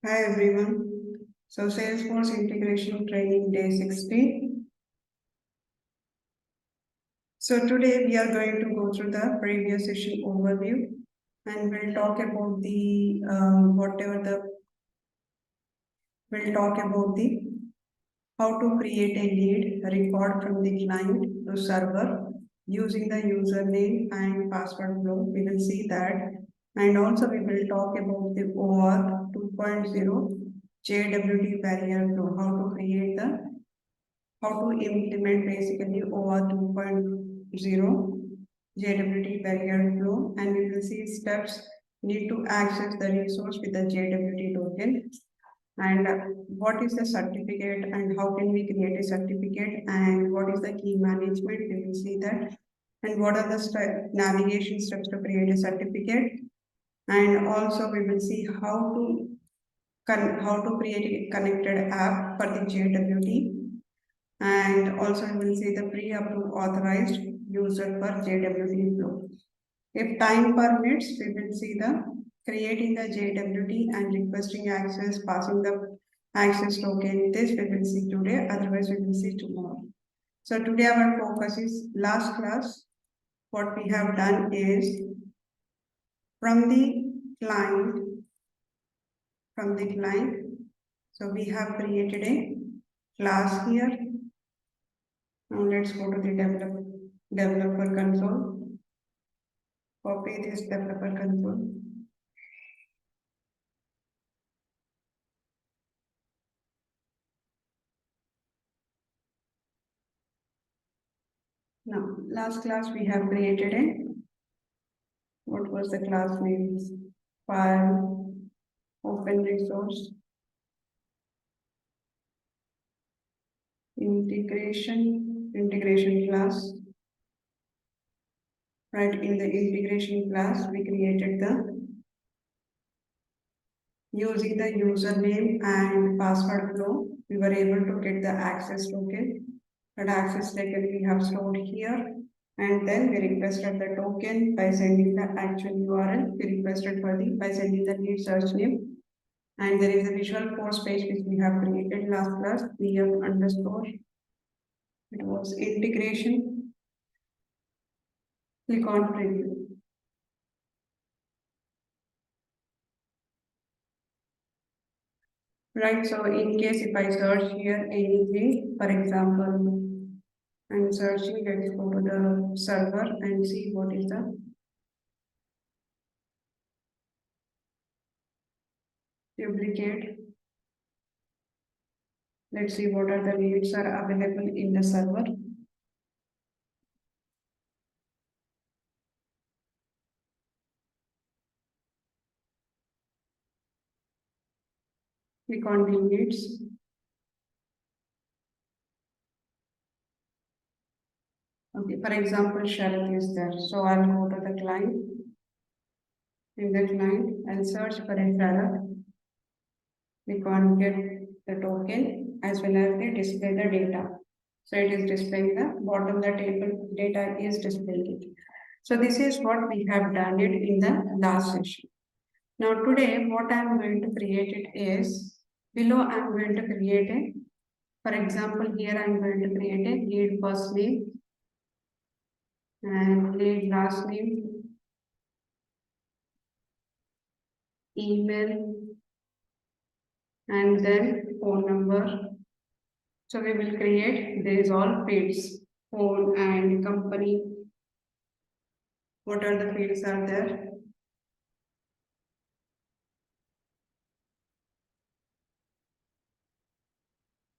Hi everyone. So Salesforce integration training day 16. So today we are going to go through the previous session overview and we'll talk about the how to create a lead record from the client to server using the username and password flow. We will see that, and also we will talk about the OAuth 2.0 JWT barrier flow, how to implement basically OAuth 2.0 JWT barrier flow, and we will see steps need to access the resource with the JWT token, and what is the certificate and how can we create a certificate, and what is the key management. We will see that, and what are the navigation steps to create a certificate, and also we will see how to create a connected app for the JWT, and also we will see the pre-approved authorized user for JWT Flow. If time permits, we will see the creating the JWT and requesting access, passing the access token. This we will see today, otherwise we will see tomorrow. So today our focus is last class. What we have done is from the client, so we have created a class here. Now let's go to the developer console. Copy this developer console. Now, last class we have created what was the class name? File, open resource, integration class. Right, in the integration class, we created using the username and password flow, we were able to get the access token. That access token we have stored here, and then we requested the token by sending the actual URL. We requested by sending the lead search name, and there is a visual force page which we have created last class. VM underscore. It was integration. Click on preview. Right, so in case if I search here anything, for example, I'm searching, let's go to the server and see what is the duplicate. Let's see what are the leads are available in the server. Click on the leads. Okay, for example, Sharat is there. So I'll go to the client. In the client, I'll search for a Sharat. Click on get the token as well as the display the data. So it is displaying the bottom the table data is displaying it. So this is what we have done it in the last session. Now today what I am going to create it is below I am going to create a, for example here I am going to create a lead first name and lead last name, email, and then phone number. So we will create these all fields, phone and company. What are the fields are there?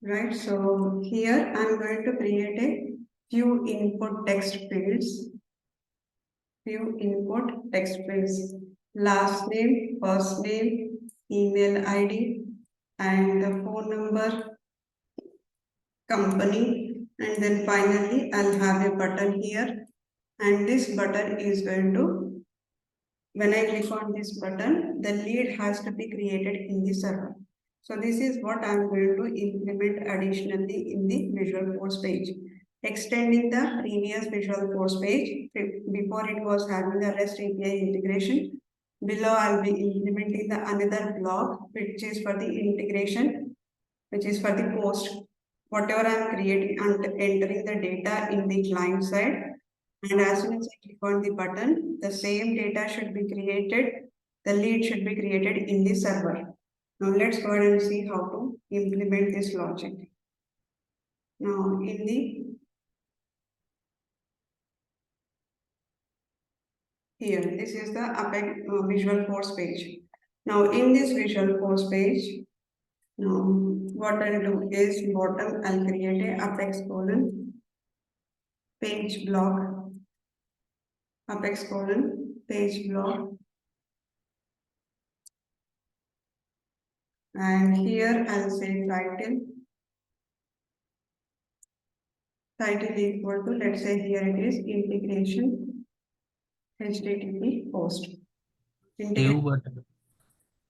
Right, so here I am going to create a few input text fields. Last name, first name, email ID, and the phone number, company, and then finally I'll have a button here, and this button is going to, when I click on this button, the lead has to be created in the server. So this is what I'm going to implement additionally in the Visual Force page. Extending the previous Visual Force page, before it was having the REST API integration, Below I'll be implementing the another block which is for the integration, which is for the post. Whatever I'm creating and entering the data in the client side, and as soon as I click on the button, the same data should be created, the lead should be created in the server. Now let's go ahead and see how to implement this logic. Now in the here, this is the Apex Visual Force page. Now in this Visual Force page, now what I'll do is bottom I'll create a Apex colon page block, Apex colon page block, and here I'll say title equal to, let's say here it is integration HTTP post. Save button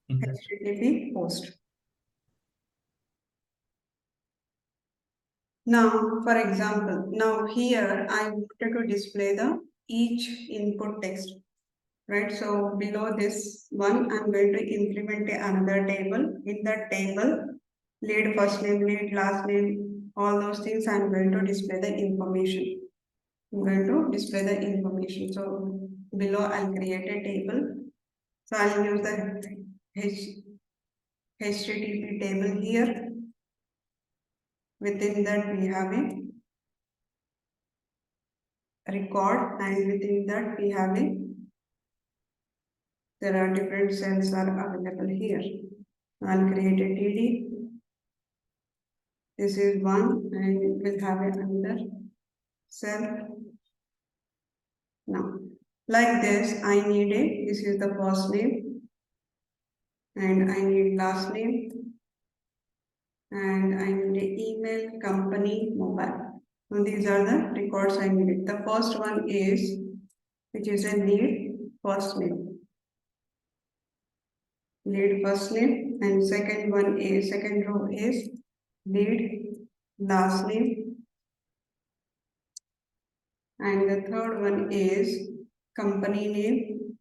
in the HTTP post. Now, for example, now here I wanted to display the each input text, right? So below this one, I'm going to implement another table. In that table, lead first name, lead last name, all those things I'm going to display the information. I'm going to display the information. So below I'll create a table. So I'll use the HTTP table here. Within that we have a record, and within that we have a, there are different cells are available here. I'll create a TD. This is one, and it will have another cell. Now, like this, I need a, this is the first name, and I need last name, and I need a email, company, mobile. So these are the records I needed. The first one is, which is a lead first name. Lead first name, and second one is, second row is lead last name, and the third one is company name,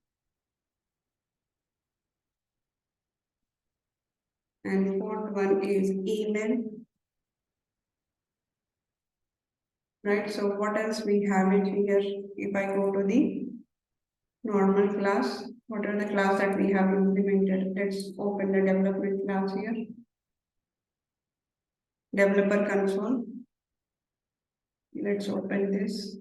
and fourth one is email, right? So what else we have it here? If I go to the normal class, what are the class that we have implemented? Let's open the development class here. Developer console. Let's open this.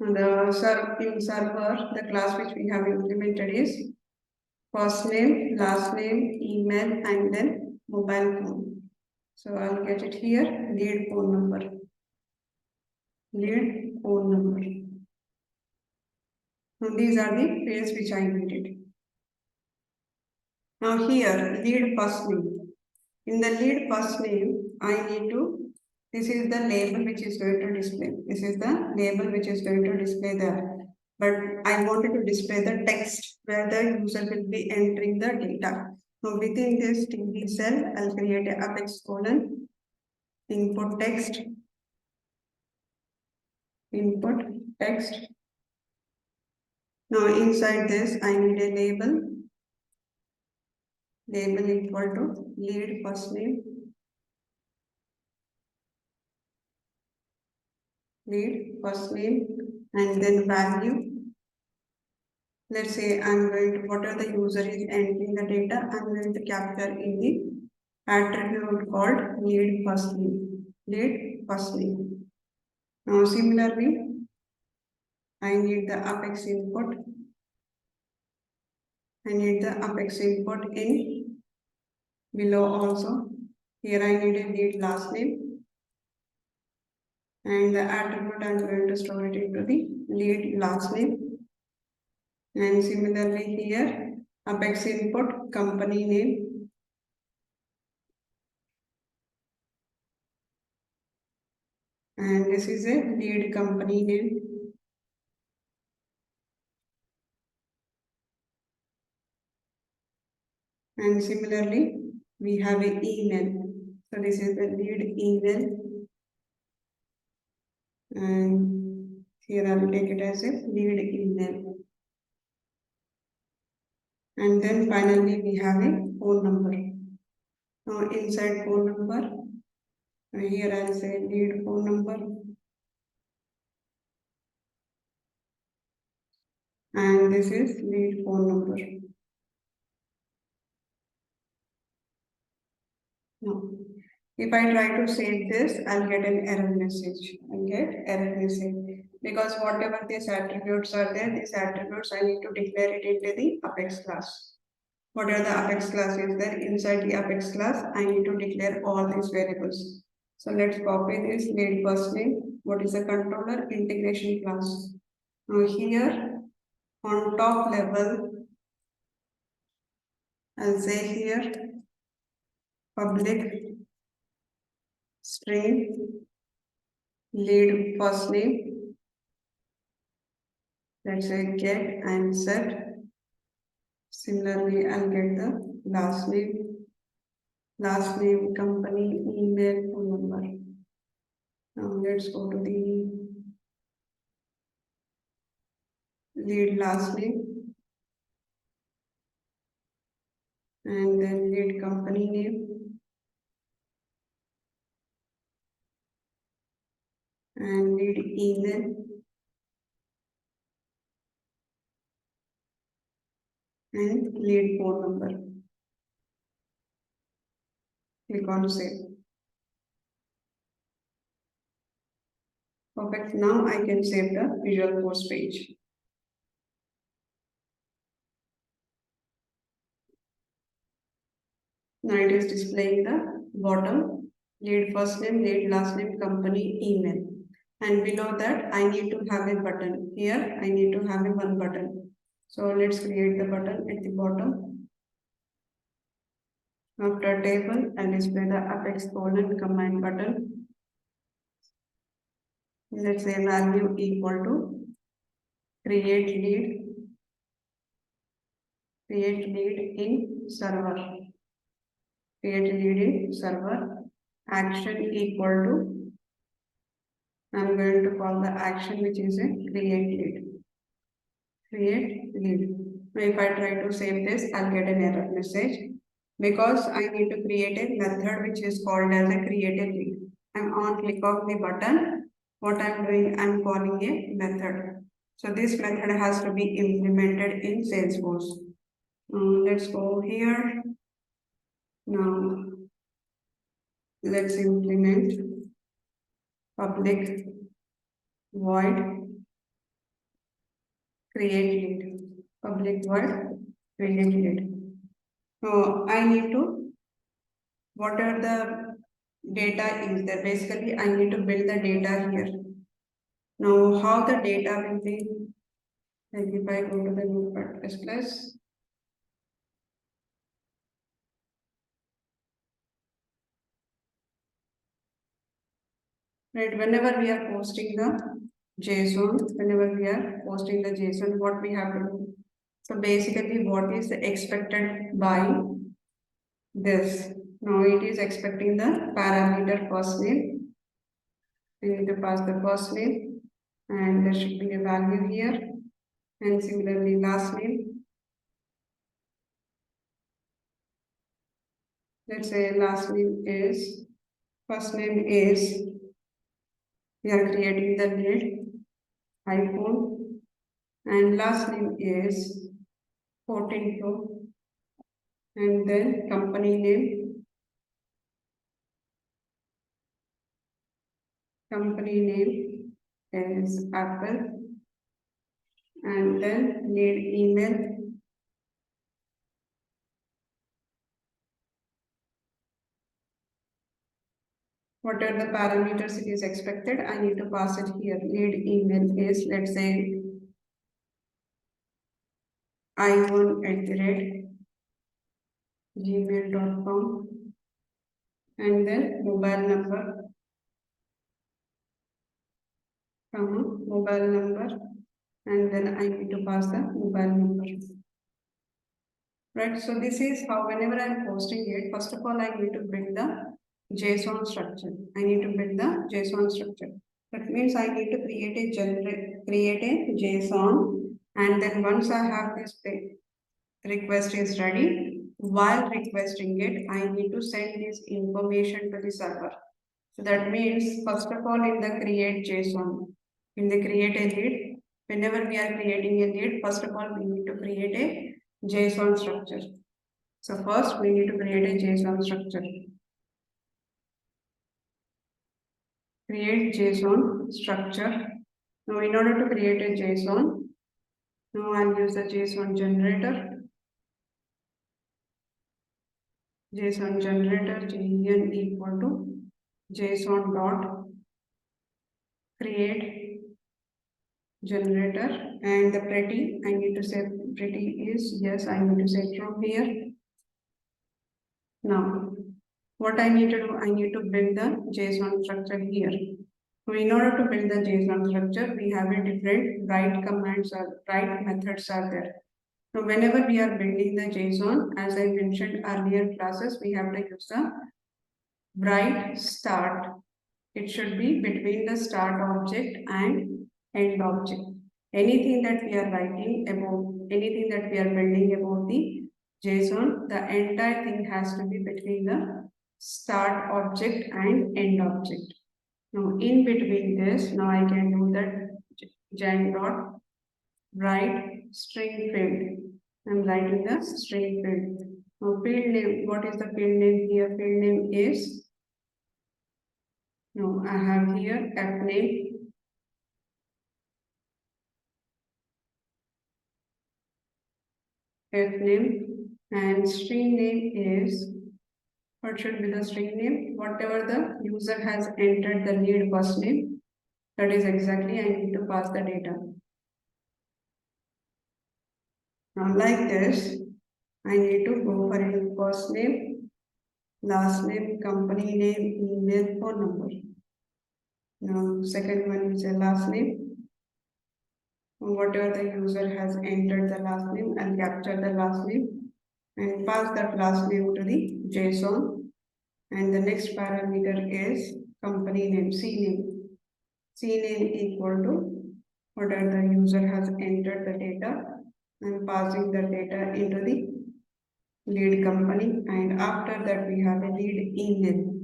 And in server, the class which we have implemented is first name, last name, email, and then mobile phone. So I'll get it here, lead phone number. Lead phone number. So these are the fields which I needed. Now here, lead first name. In the lead first name, I need to, this is the label which is going to display. This is the label which is going to display there. But I wanted to display the text where the user will be entering the data. So within this TD cell, I'll create a apex colon, input text, input text. Now inside this, I need a label, label equal to lead first name, lead first name, and then value. Let's say I'm going to, whatever the user is entering the data, I'm going to capture in the attribute called lead first name. Lead first name. Now similarly, I need the apex input. I need the apex input in below also. Here I need a lead last name, and the attribute I'm going to store it into the lead last name. And similarly here, apex input company name, and this is a lead company name. And similarly, we have an email. So this is the lead email, And here I will take it as a lead email. And then finally we have a phone number. Now inside phone number, here I'll say lead phone number, and this is lead phone number. Now, if I try to save this, I'll get an error message. I'll get error message because whatever these attributes are there, these attributes I need to declare it into the Apex class. Whatever the Apex class is there, inside the Apex class, I need to declare all these variables. So let's copy this lead first name. What is the controller? Integration class. Now here on top level, I'll say here public string lead first name. Let's say get and set. Similarly, I'll get the last name, company, email, phone number. Now let's go to the lead last name and then lead company name and lead email and lead phone number. Click on save. Perfect. Now I can save the Visual Force page. Now it is displaying the bottom lead first name, lead last name, company, email. And below that, I need to have a button. Here, I need to have a one button. So let's create the button at the bottom. After table, I'll display the apex colon command button. Let's say value equal to create lead in server. Create lead in server. Action equal to, I'm going to call the action which is a create lead. Create lead. Now if I try to save this, I'll get an error message because I need to create a method which is called as a create a lead. I'm on click of the button. What I'm doing, I'm calling a method. So this method has to be implemented in Salesforce. Let's go here. Now let's implement public void create lead. Public void create lead. So I need to, whatever the data is there, basically I need to build the data here. Now how the data will be, like if I go to the notepad++, right, whenever we are posting the JSON, what we have to do? So basically what is expected by this? Now it is expecting the parameter first name. We need to pass the first name and there should be a value here, and similarly last name. Let's say last name is, first name is, we are creating the lead iPhone, and last name is 14 Pro, and then company name is Apple, and then lead email, whatever the parameters it is expected, I need to pass it here. Lead email is, let's say, i1@gmail.com, and then mobile number, and then I need to pass the mobile number. Right, so this is how whenever I'm posting it, first of all, I need to build the JSON structure. That means I need to create a JSON, and then once I have this request is ready, while requesting it, I need to send this information to the server. So that means first of all in the create JSON, in the create a lead, whenever we are creating a lead, first of all we need to create a JSON structure. So first we need to create a JSON structure. Create JSON structure. Now in order to create a JSON, now I'll use the JSON generator. JSON generator JSON equal to JSON dot create generator, and the pretty I need to say pretty is yes, I need to say true here. Now what I need to do, I need to build the JSON structure here. So in order to build the JSON structure, we have a different write commands or write methods are there. So whenever we are building the JSON, as I mentioned earlier classes, we have to use the write start. It should be between the start object and end object. Anything that we are writing about, anything that we are building about the JSON, the entire thing has to be between the start object and end object. Now in between this, now I can do that gen dot write string field. I'm writing the string field. Now field name, what is the field name here? Field name is, no, I have here f name, and string name is, what should be the string name? Whatever the user has entered the lead first name, that is exactly I need to pass the data. Now like this, I need to go for a first name, last name, company name, email, phone number. Now second one is a last name. Whatever the user has entered the last name, I'll capture the last name and pass that last name to the JSON. And the next parameter is company name, C name. C name equal to whatever the user has entered the data. I'm passing the data into the lead company, and after that we have a lead email.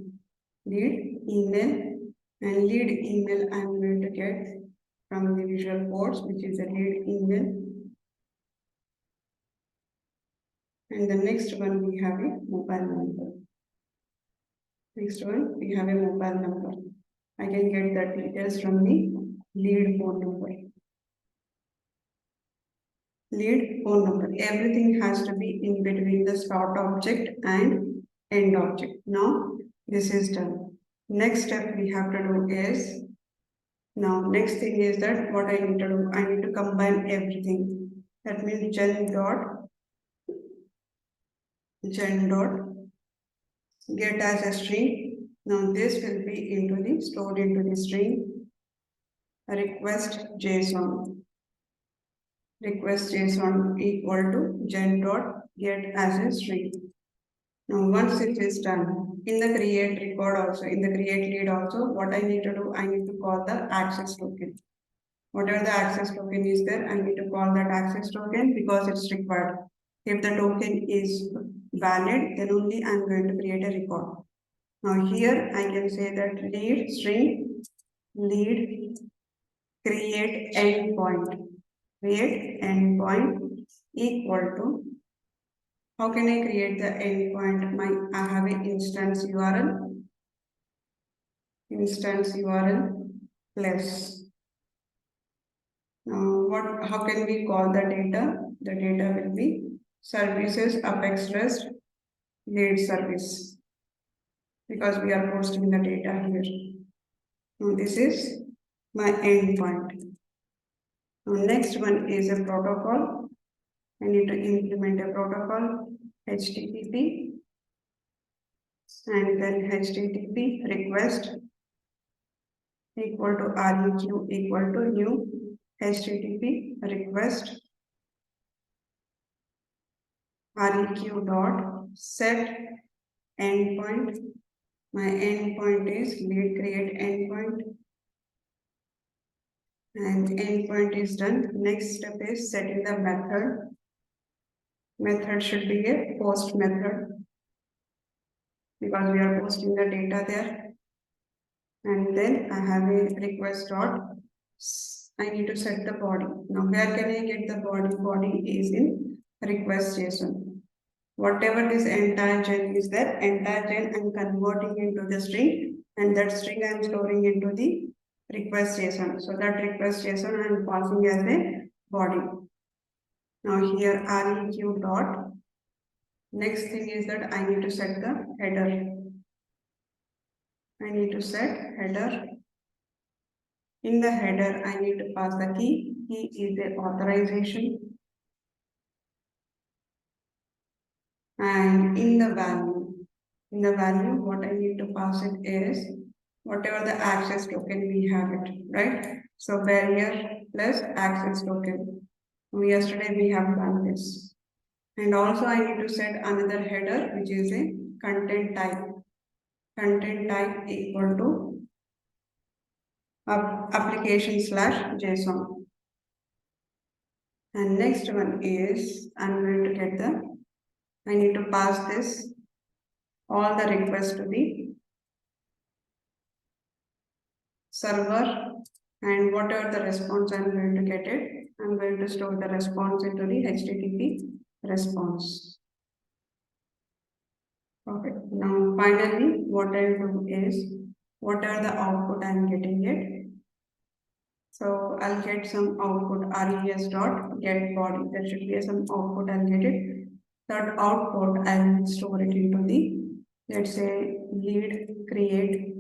Lead email, and lead email I'm going to get from the Visual Codes, which is a lead email. And the next one we have a mobile number. Next one we have a mobile number. I can get the details from the lead phone number. Lead phone number. Everything has to be in between the start object and end object. Now this is done. Next step we have to do is, now next thing is that what I need to do, I need to combine everything. That means gen dot get as a string. Now this will be into the stored into the string request JSON. Request JSON equal to gen dot get as a string. Now once it is done, in the create record also, in the create lead also, what I need to do, I need to call the access token. Whatever the access token is there, I need to call that access token because it's required. If the token is valid, then only I'm going to create a record. Now here I can say that lead string lead create endpoint. Create endpoint equal to, how can I create the endpoint? I have an instance URL plus. Now how can we call the data? The data will be services Apex REST lead service, because we are posting the data here. Now this is my endpoint. Now next one is a protocol. I need to implement a protocol HTTP, and then HTTP request equal to REQ equal to new HTTP request REQ dot set endpoint. My endpoint is lead create endpoint. and endpoint is done. Next step is setting the method. Method should be a post method because we are posting the data there. And then I have a request dot. I need to set the body. Now where can I get the body? Body is in request JSON. Whatever this entire gen is there, entire gen I'm converting into the string, and that string I'm storing into the request JSON. So that request JSON I'm passing as a body. Now here req dot. Next thing is that I need to set the header. I need to set header. In the header, I need to pass the key. Key is the authorization. And in the value, what I need to pass it is whatever the access token we have it, right? So barrier plus access token. Yesterday we have done this. And also I need to set another header, which is a content type. Content type equal to application/JSON. And next one is I'm going to get I need to pass this all the requests to the server, and whatever the response I'm going to get it, I'm going to store the response into the HTTP response. Okay. Now finally what I'll do is whatever the output I'm getting it. So I'll get some output res dot get body. There should be some output I'll get it. That output I'll store it into the, let's say, lead create,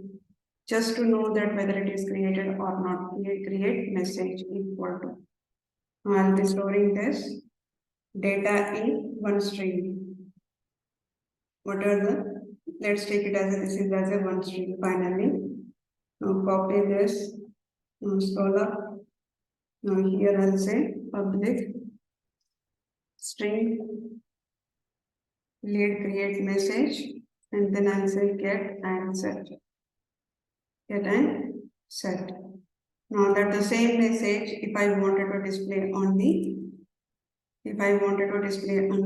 just to know that whether it is created or not. Lead create message equal to. I'll be storing this data in one string. Whatever the, let's take it as this is as a one string finally. Now copy this. Now scroll up. Now here I'll say public string lead create message, and then I'll say get and set. Get and set. Now that the same message, if I wanted to display on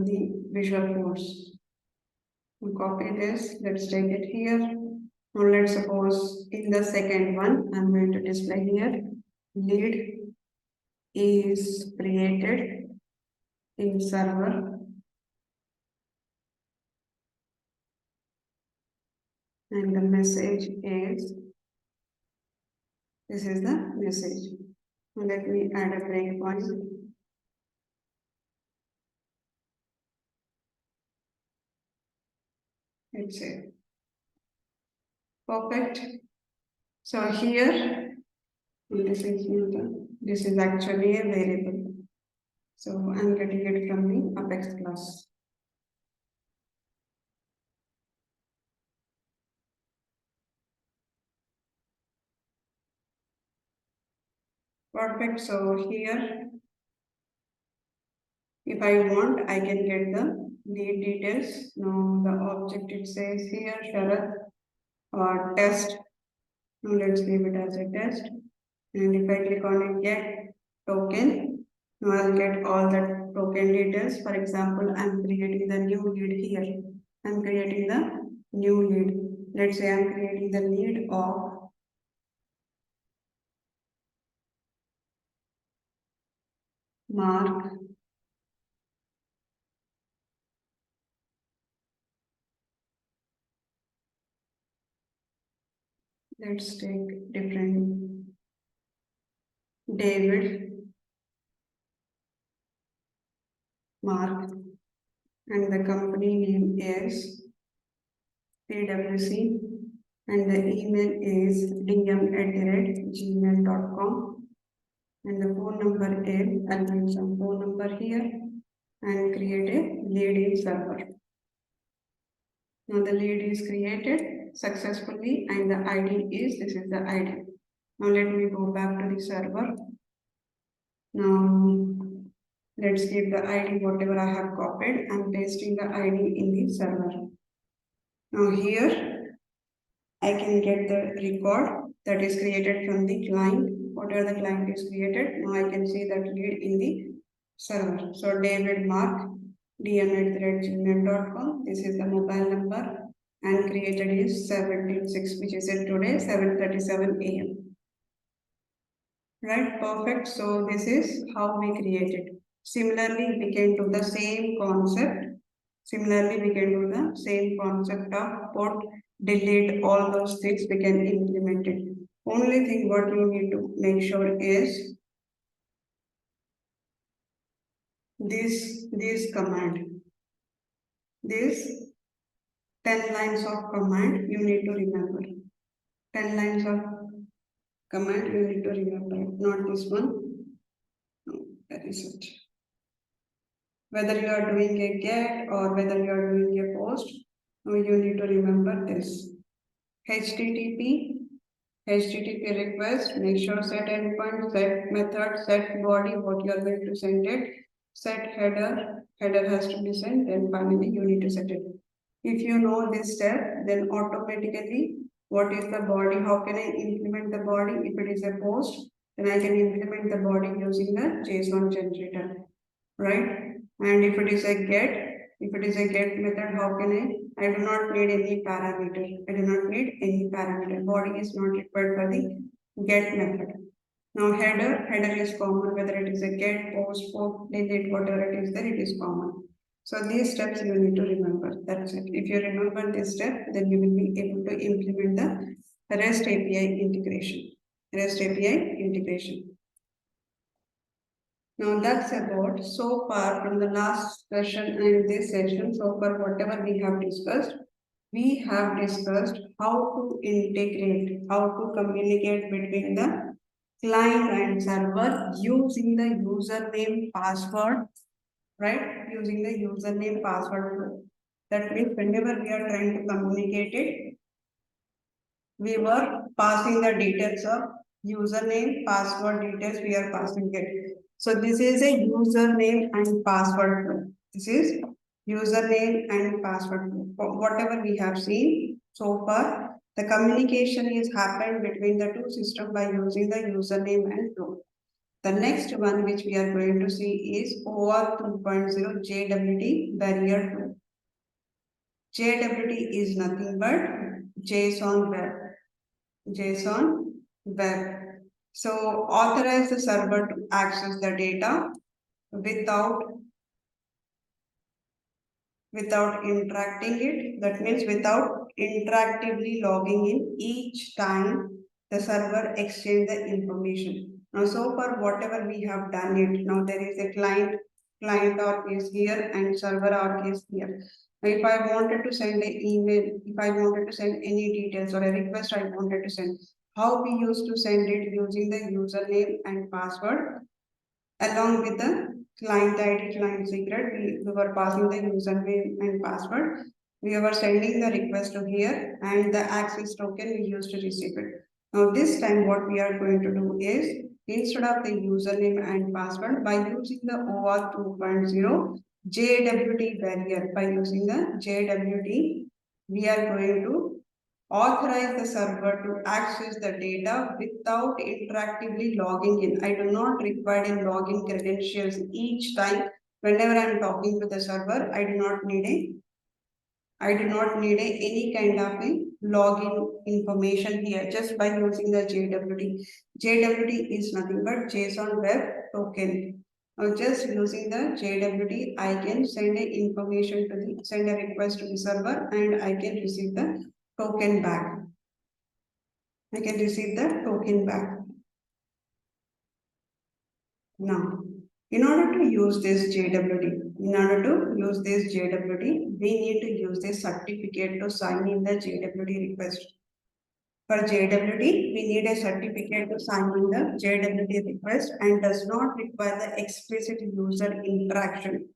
the Visual Force, we'll copy this. Let's take it here. Now let's suppose in the second one, I'm going to display here lead is created in server, and the message is, this is the message. Now let me add a breakpoint. Let's say perfect. So here, this is actually a variable. So I'm getting it from the Apex class. Perfect. So here, if I want, I can get the lead details. Now the object it says here, Sharath or test. Now let's leave it as a test. And if I click on it, get token, now I'll get all the token details. For example, I'm creating the new lead here. I'm creating the new lead. Let's say I'm creating the lead of Mark. Let's take different David, Mark, and the company name is PwC, and the email is dm@gmail.com, and the phone number is, I'll give some phone number here and create a lead in server. Now the lead is created successfully and the ID is, this is the ID. Now let me go back to the server. Now let's give the ID whatever I have copied. I'm pasting the ID in the server. Now here I can get the record that is created from the client. whatever the client is created. Now I can see that lead in the server. So David Mark, dm@gmail.com. This is the mobile number and created is 17/6, which is today 7:37 a.m. Right, perfect. So this is how we created. Similarly, we can do the same concept. Similarly, we can do the same concept of put, delete, all those things we can implement it. Only thing what you need to make sure is this command. This 10 lines of command you need to remember. 10 lines of command you need to remember. Not this one. No, that is it. Whether you are doing a get or whether you are doing a post, you need to remember this. HTTP request, make sure set endpoint, set method, set body, what you are going to send it, set header has to be sent, then finally you need to set it. If you know this step, then automatically what is the body, how can I implement the body? If it is a post, then I can implement the body using the JSON generator, right? And if it is a get method, how can I do not need any parameter. I do not need any parameter. Body is not required for the get method. Now header is common, whether it is a get, post, delete, whatever it is there, it is common. So these steps you need to remember. That's it. If you remember this step, then you will be able to implement the REST API integration. REST API integration. Now that's about so far from the last session and this session, so far whatever we have discussed how to integrate, how to communicate between the client and server using the username password, right? Using the username password flow. That means whenever we are trying to communicate it, we were passing the details of username, password details we are passing it. So this is a username and password flow. This is username and password flow. Whatever we have seen so far, the communication is happened between the two systems by using the username and flow. The next one which we are going to see is OAuth 2.0 JWT barrier flow. JWT is nothing but JSON web. So authorize the server to access the data without interacting it. That means without interactively logging in each time the server exchange the information. Now so far whatever we have done it, now there is a client org is here and server org is here. Now if I wanted to send an email, if I wanted to send any details or a request I wanted to send, how we used to send it using the username and password along with the client ID, client secret, we were passing the username and password. We were sending the request to here and the access token we used to receive it. Now this time what we are going to do is instead of the username and password by using the OAuth 2.0 JWT barrier, by using the JWT, we are going to authorize the server to access the data without interactively logging in. I do not require in login credentials each time. Whenever I am talking to the server, I do not need any kind of a login information here just by using the JWT. JWT is nothing but JSON Web Token. Now just using the JWT, I can send a request to the server and I can receive the token back. I can receive the token back. Now, in order to use this JWT, we need to use this certificate to sign in the JWT request. For JWT, we need a certificate to sign in the JWT request and does not require the explicit user interaction.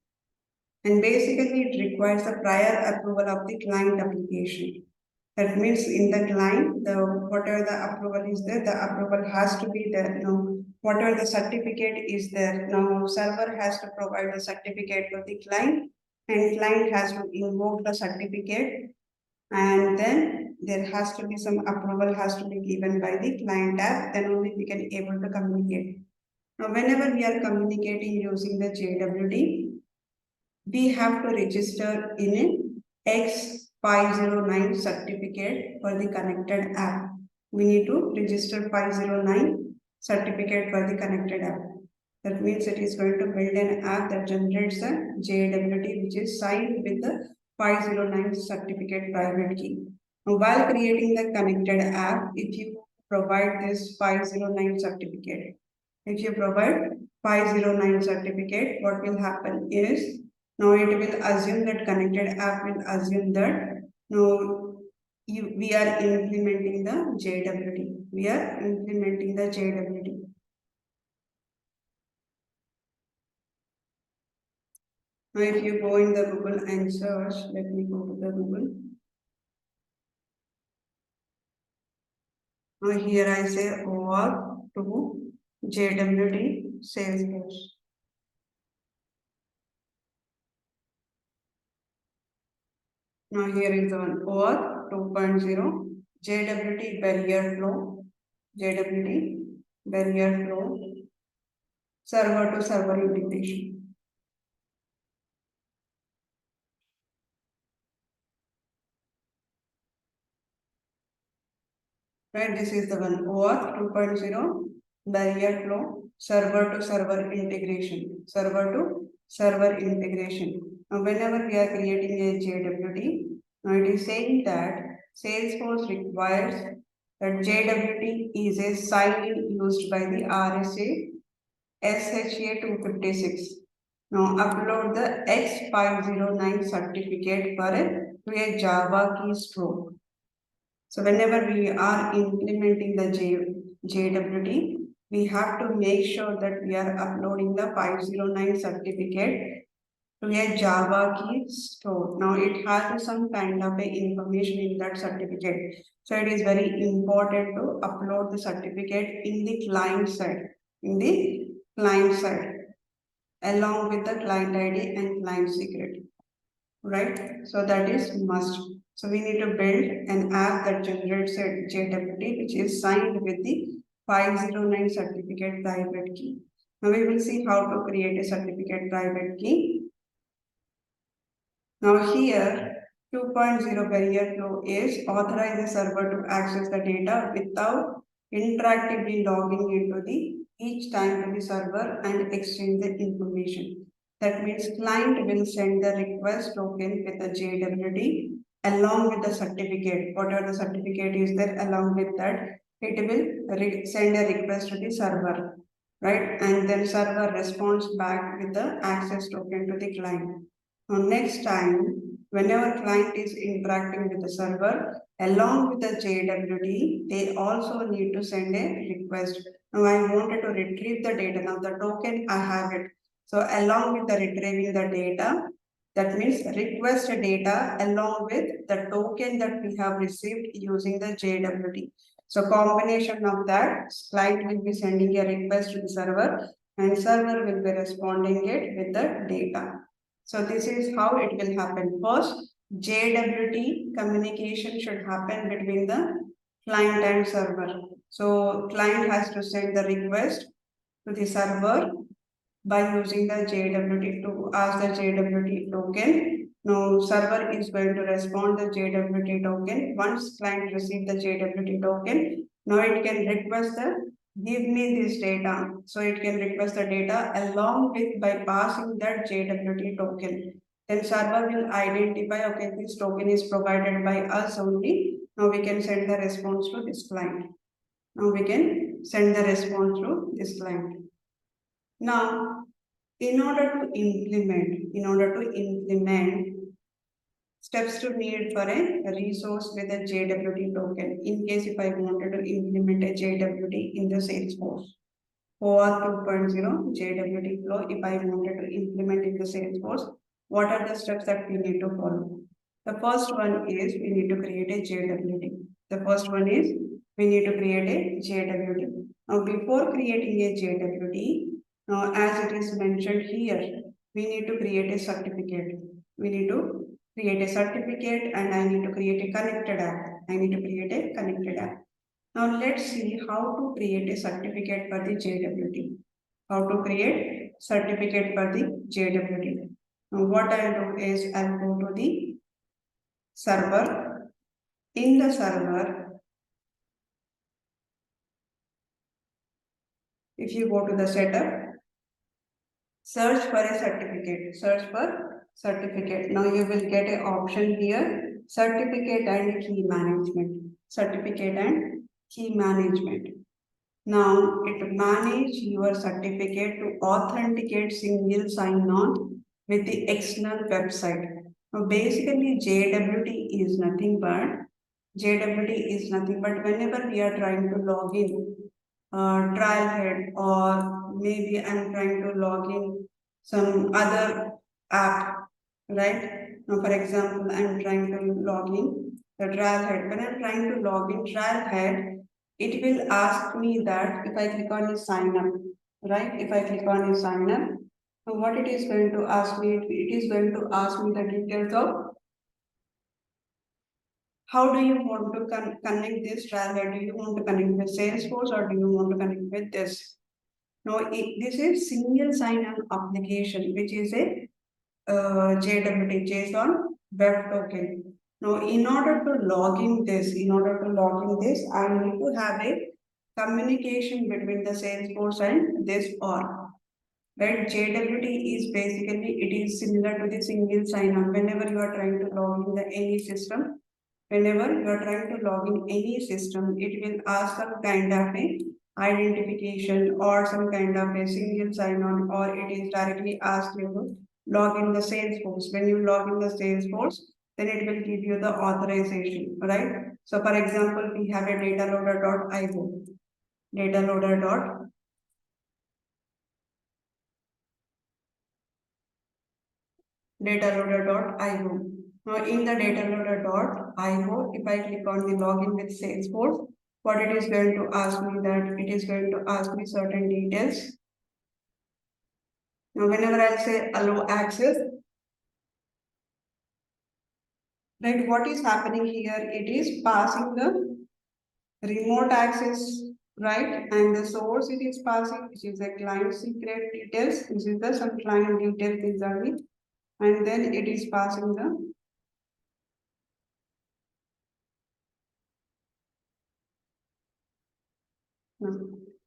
And basically, it requires the prior approval of the client application. That means in the client, whatever the approval is there, the approval has to be there. Whatever the certificate is there, now server has to provide the certificate to the client, and client has to invoke the certificate, and then there has to be some approval has to be given by the client app, then only we can able to communicate. Now, whenever we are communicating using the JWT, we have to register in X509 certificate for the connected app. We need to register 509 certificate for the connected app. That means it is going to build an app that generates a JWT which is signed with the 509 certificate private key. Now, while creating the connected app, if you provide this 509 certificate, if you provide 509 certificate, what will happen is now it will assume that connected app will assume that no, we are implementing the JWT. We are implementing the JWT. Now if you go in the Google and search, let me go to the Google. Now here I say OAuth to JWT Salesforce. Now here is the one OAuth 2.0 JWT barrier flow, JWT barrier flow, server to server integration. Right, this is the one OAuth 2.0 barrier flow, server to server integration, server to server integration. Now, whenever we are creating a JWT, now it is saying that Salesforce requires that JWT is a sign-in used by the RSA SHA 256. Now upload the X509 certificate for a Java key stroke. So whenever we are implementing the JWT, we have to make sure that we are uploading the 509 certificate to a Java key store. Now it has some kind of a information in that certificate. So it is very important to upload the certificate in the client side, along with the client ID and client secret, right? So that is must. So we need to build an app that generates a JWT which is signed with the 509 certificate private key. Now we will see how to create a certificate private key. Now here 2.0 barrier flow is authorize the server to access the data without interactively logging into the each time to the server and exchange the information. That means client will send the request token with the JWT along with the certificate. Whatever the certificate is there, along with that, it will send a request to the server, right? And then server responds back with the access token to the client. Now next time, whenever client is interacting with the server, along with the JWT, they also need to send a request. Now I wanted to retrieve the data. Now the token, I have it. So along with the retrieving the data, that means request data along with the token that we have received using the JWT. So combination of that, client will be sending a request to the server and server will be responding it with the data. So this is how it will happen. First, JWT communication should happen between the client and server. So client has to send the request to the server by using the JWT to ask the JWT token. Now server is going to respond the JWT token. Once client receive the JWT token, now it can request the give me this data. So it can request the data along with by passing that JWT token. Then server will identify, okay, this token is provided by us only. Now we can send the response to this client. Now we can send the response to this client. Now, in order to implement steps to need for a resource with a JWT token, in case if I wanted to implement a JWT in the Salesforce. OAuth 2.0 JWT Flow, if I wanted to implement in the Salesforce, what are the steps that we need to follow? The first one is we need to create a JWT. The first one is we need to create a JWT. Now, before creating a JWT, now as it is mentioned here, we need to create a certificate. We need to create a certificate and I need to create a connected app. I need to create a connected app. Now let's see how to create a certificate for the JWT. How to create certificate for the JWT. Now what I'll do is I'll go to the server. In the server, if you go to the setup, search for a certificate. Search for certificate. Now you will get an option here, certificate and key management. Certificate and key management. Now it manage your certificate to authenticate single sign-on with the external website. Now basically JWT is nothing but whenever we are trying to log in Trailhead, or maybe I'm trying to log in some other app, right? Now for example, I'm trying to log in the Trailhead. When I'm trying to log in Trailhead, it will ask me that if I click on the sign up, right? If I click on the sign up, so what it is going to ask me, it is going to ask me the details of how do you want to connect this Trailhead? Do you want to connect with Salesforce or do you want to connect with this? Now, this is single sign-on application, which is a JWT, JSON Web Token. Now, in order to log in this, I need to have a communication between the Salesforce and this org. Right? JWT is basically, it is similar to the single sign-on. Whenever you are trying to log in any system, whenever you are trying to log in any system, it will ask some kind of a identification or some kind of a single sign-on, or it is directly ask you to log in the Salesforce. When you log in the Salesforce, then it will give you the authorization, right? So for example, we have a dataloader.io, dataloader.io. Dataloader.io. Now in the dataloader.io, if I click on the login with Salesforce, what it is going to ask me that it is going to ask me certain details. Now whenever I say allow access, right, what is happening here? It is passing the remote access, right, and the source it is passing, which is the client secret details. This is the some client details, these are the, and then it is passing the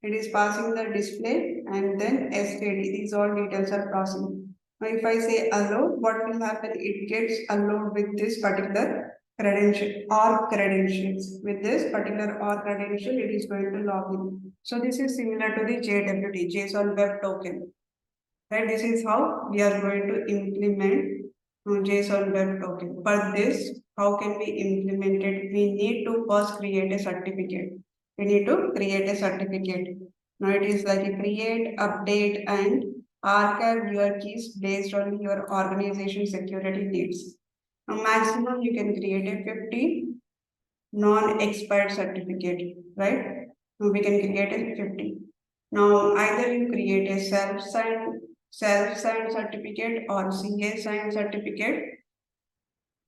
it is passing the display and then SKD. These all details are passing. Now, if I say allow, what will happen? It gets allowed with this particular credential or credentials. With this particular or credential, it is going to log in. So this is similar to the JWT, JSON Web Token. Right? This is how we are going to implement JSON Web Token. For this, how can we implement it? We need to first create a certificate. We need to create a certificate. Now it is like a create, update, and archive your keys based on your organization security needs. Now maximum you can create a 50 non-expired certificate, right? Now we can create a 50. Now either you create a self-signed certificate or CA signed certificate.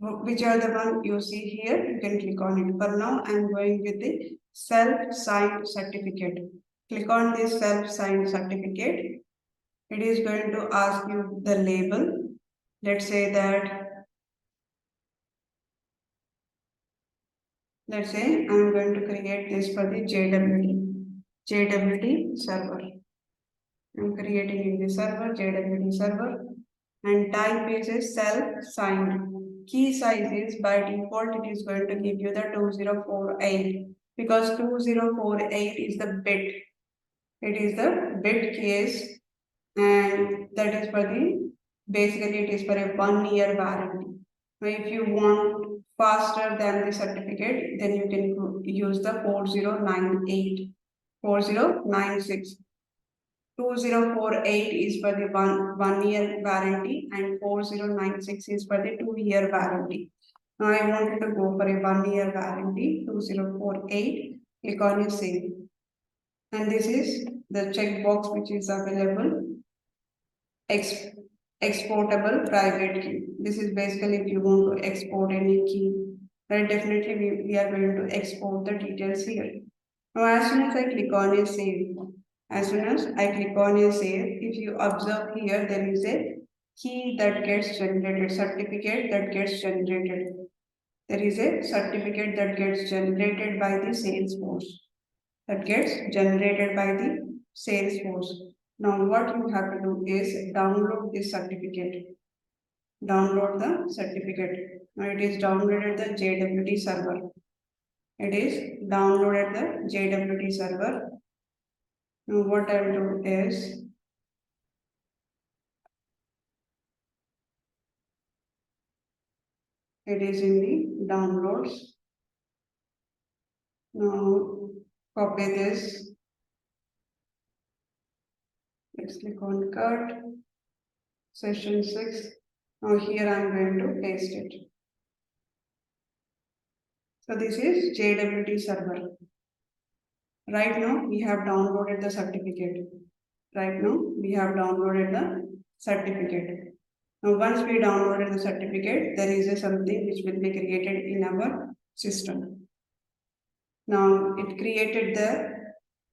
Which are the one you see here, you can click on it. For now, I'm going with the self-signed certificate. Click on this self-signed certificate. It is going to ask you the label. Let's say that, let's say I'm going to create this for the JWT server. I'm creating in the server, JWT server, and type is self-signed. Key size is by default, it is going to give you the 2048 because 2048 is the bit. It is the bit case, and that is for the, basically it is for a 1 year warranty. Now, if you want faster than the certificate, then you can use the 4098, 4096. 2048 is for the one year warranty and 4096 is for the 2 year warranty. Now I wanted to go for a 1 year warranty, 2048, click on save. And this is the checkbox which is available, exportable private key. This is basically if you want to export any key, right? Definitely we are going to export the details here. Now, as soon as I click on a save, as soon as I click on a save, if you observe here, there is a key that gets generated, certificate that gets generated. There is a certificate that gets generated by the Salesforce. That gets generated by the Salesforce. Now, what you have to do is download this certificate. Download the certificate. Now, it is downloaded the JWT server. It is downloaded the JWT server. Now, what I will do is it is in the downloads. Now, copy this. Let's click on cut. Session 6. Now, here I am going to paste it. So, this is JWT server. Right now, we have downloaded the certificate. Right now, we have downloaded the certificate. Now, once we downloaded the certificate, there is something which will be created in our system. Now, it created the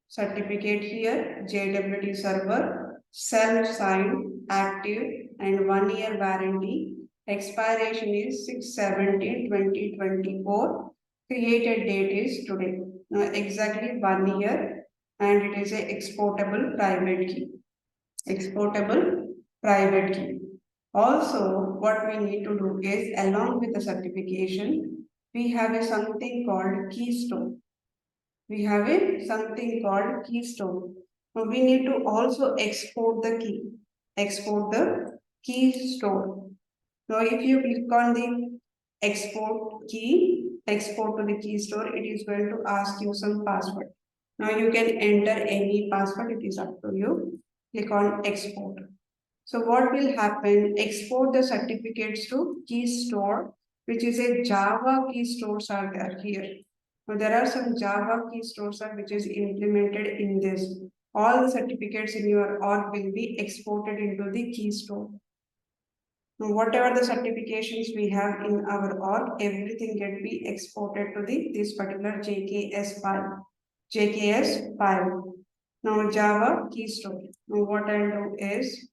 certificate here, JWT server, self-signed, active, and 1-year warranty. Expiration is 6/17/2024. Created date is today. Now, exactly 1 year, and it is a exportable private key. Exportable private key. Also, what we need to do is, along with the certification, we have something called keystone. We have something called keystone. Now, we need to also export the key. Export the keystone. Now, if you click on the export key, export to the key store, it is going to ask you some password. Now, you can enter any password, it is up to you. Click on export. So, what will happen? Export the certificates to key store, which is a Java key stores are there here. Now, there are some Java key stores which is implemented in this. All the certificates in your org will be exported into the key store. Whatever the certifications we have in our org, everything can be exported to this particular JKS file. JKS file. Now Java key store. Now what I'll do is,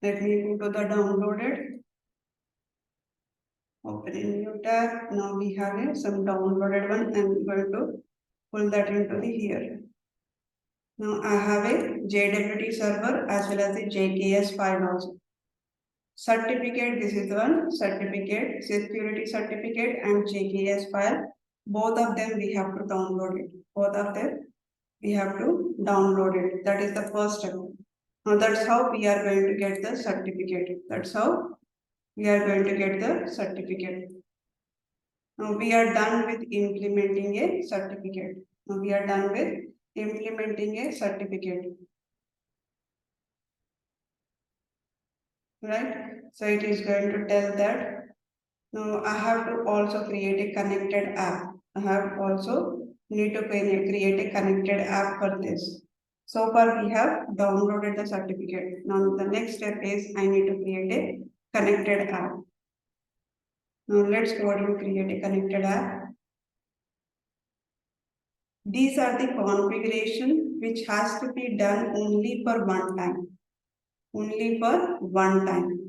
let me go to the downloaded. Open a new tab. Now we have some downloaded one, and I'm going to pull that into the here. Now I have a JWT server as well as the JKS file also. Certificate, this is the one, certificate, security certificate and JKS file. Both of them we have to download it. Both of them we have to download it. That is the first step. Now that's how we are going to get the certificate. That's how we are going to get the certificate. Now we are done with implementing a certificate. Now we are done with implementing a certificate. Right? So it is going to tell that now I have to also create a connected app. I have also need to create a connected app for this. So far we have downloaded the certificate. Now the next step is I need to create a connected app. Now let's go ahead and create a connected app. These are the configuration which has to be done only for one time. Only for one time.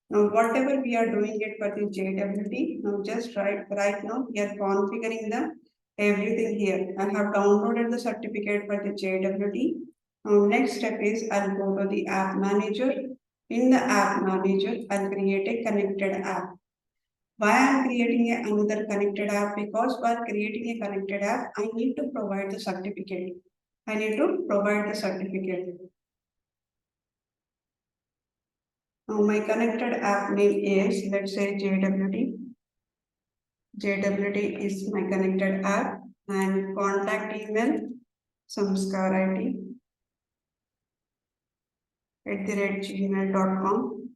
Now, whatever we are doing it for the JWT, now just right now we are configuring the everything here. I have downloaded the certificate for the JWT. Now, next step is I'll go to the app manager. In the app manager, I'll create a connected app. Why I'm creating another connected app? Because while creating a connected app, I need to provide the certificate. I need to provide the certificate. Now my connected app name is, let's say JWT. JWT is my connected app, and contact email samskarit@gmail.com.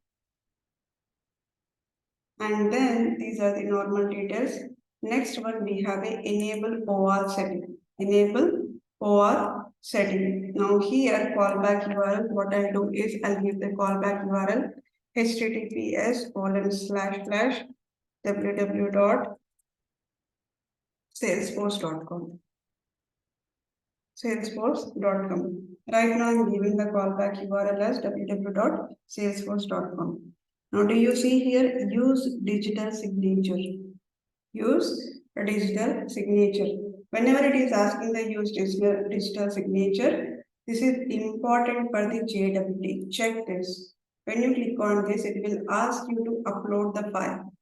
And then these are the normal details. Next one we have a enable OAuth setting. Enable OAuth setting. Now here callback URL, what I'll do is I'll give the callback URL https:// www.salesforce.com. Salesforce.com. Right now I'm giving the callback URL as www.salesforce.com. Now do you see here use digital signature? Use a digital signature. Whenever it is asking the use digital signature, this is important for the JWT. Check this. When you click on this, it will ask you to upload the file.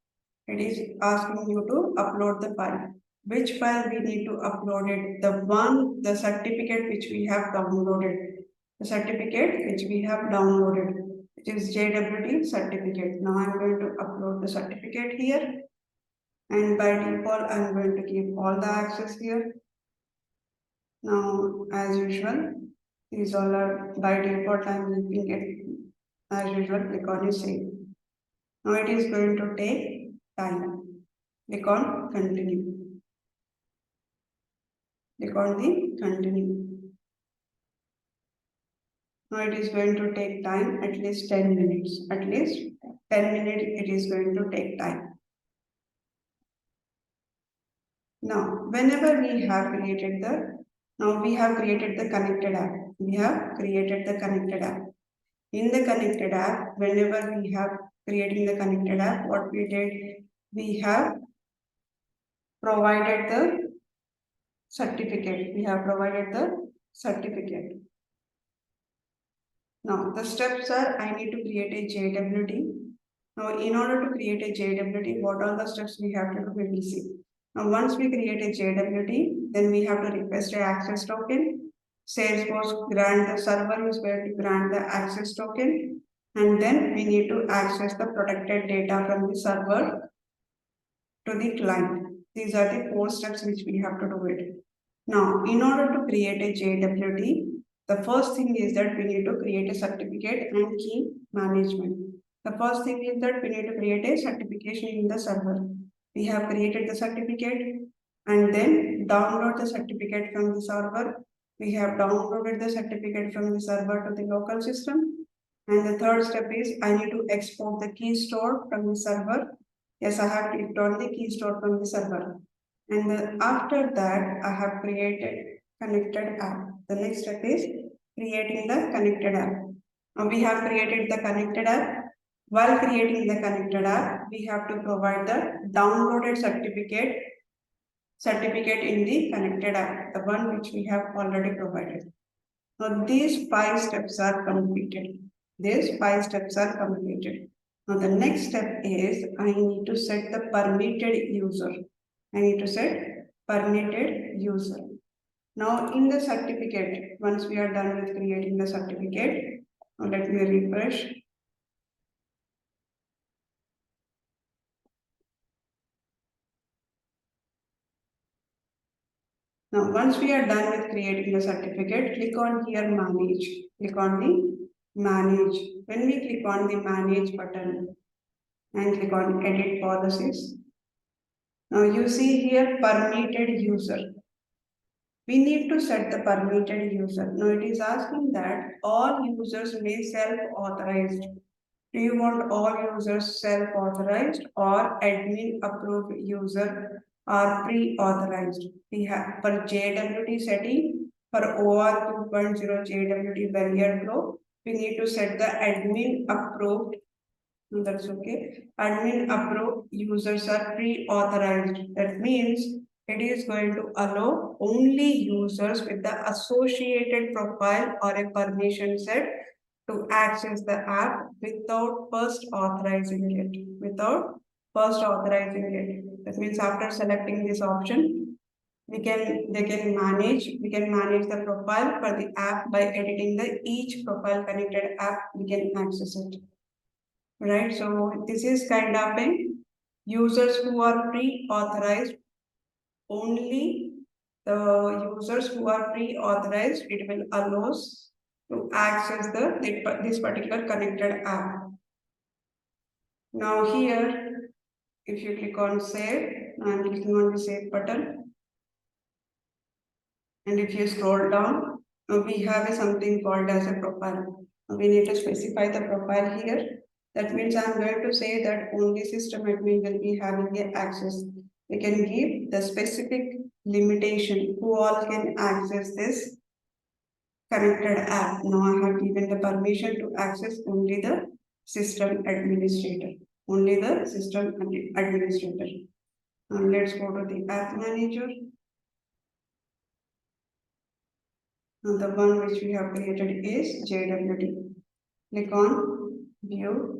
It is asking you to upload the file. Which file we need to upload it? The certificate which we have downloaded. The certificate which we have downloaded. It is JWT certificate. Now I am going to upload the certificate here. And by default, I am going to keep all the access here. Now, as usual, these all are by default, I am keeping it as usual. Click on save. Now it is going to take time. Click on continue. Click on the continue. Now it is going to take time, at least 10 minutes. At least 10 minutes it is going to take time. Now, whenever we have created the connected app. We have created the connected app. In the connected app, whenever we have creating the connected app, what we did, we have provided the certificate. We have provided the certificate. Now, the steps are, I need to create a JWT. Now, in order to create a JWT, what are the steps we have to do? We will see. Now, once we create a JWT, then we have to request an access token. Salesforce grant the server is going to grant the access token. And then we need to access the protected data from the server to the client. These are the 4 steps which we have to do it. Now, in order to create a JWT, the first thing is that we need to create a certificate and key management. The first thing is that we need to create a certification in the server. We have created the certificate and then download the certificate from the server. We have downloaded the certificate from the server to the local system. And the third step is I need to export the key store from the server. Yes, I have clicked on the key store from the server. And then after that, I have created connected app. The next step is creating the connected app. Now we have created the connected app. While creating the connected app, we have to provide the downloaded certificate in the connected app, the one which we have already provided. Now these 5 steps are completed. These 5 steps are completed. Now the next step is I need to set the permitted user. I need to set permitted user. Now in the certificate, once we are done with creating the certificate, now let me refresh. Now once we are done with creating the certificate, click on here manage. Click on the manage. When we click on the manage button and click on edit policies, now you see here permitted user. We need to set the permitted user. Now it is asking that all users may self-authorized. Do you want all users self-authorized or admin approved user are pre-authorized? We have for JWT setting, for OAuth 2.0 JWT Barrier Flow, we need to set the admin approved. That's okay. Admin approved users are pre-authorized. That means it is going to allow only users with the associated profile or a permission set to access the app without first authorizing it. Without first authorizing it. That means after selecting this option, we can manage the profile for the app by editing the each profile connected app. We can access it. Right, so this is kind of a users who are pre-authorized. Only the users who are pre-authorized, it will allows to access this particular connected app. Now here, if you click on save, I'm clicking on the save button. And if you scroll down, we have something called as a profile. We need to specify the profile here. That means I'm going to say that only system admin will be having the access. We can give the specific limitation who all can access this connected app. Now I have given the permission to access only the system administrator. Only the system administrator. Now let's go to the app manager. Now the one which we have created is JWT. Click on view.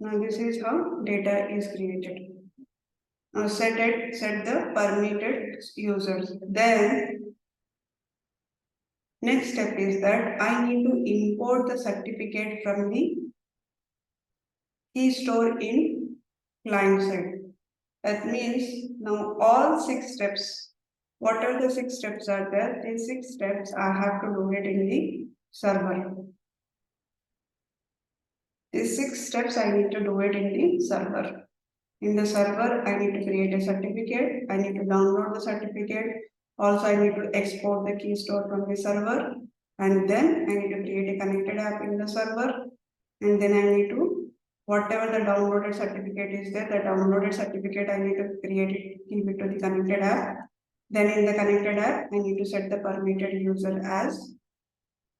Now this is how data is created. Now set the permitted users. Then next step is that I need to import the certificate from the key store in client side. That means now all 6 steps, what are the 6 steps are there? These 6 steps I have to do it in the server. These 6 steps I need to do it in the server. In the server, I need to create a certificate. I need to download the certificate. Also, I need to export the key store from the server. And then I need to create a connected app in the server. And then I need to, whatever the downloaded certificate is there, the downloaded certificate, I need to create it, keep it to the connected app. Then in the connected app, I need to set the permitted user as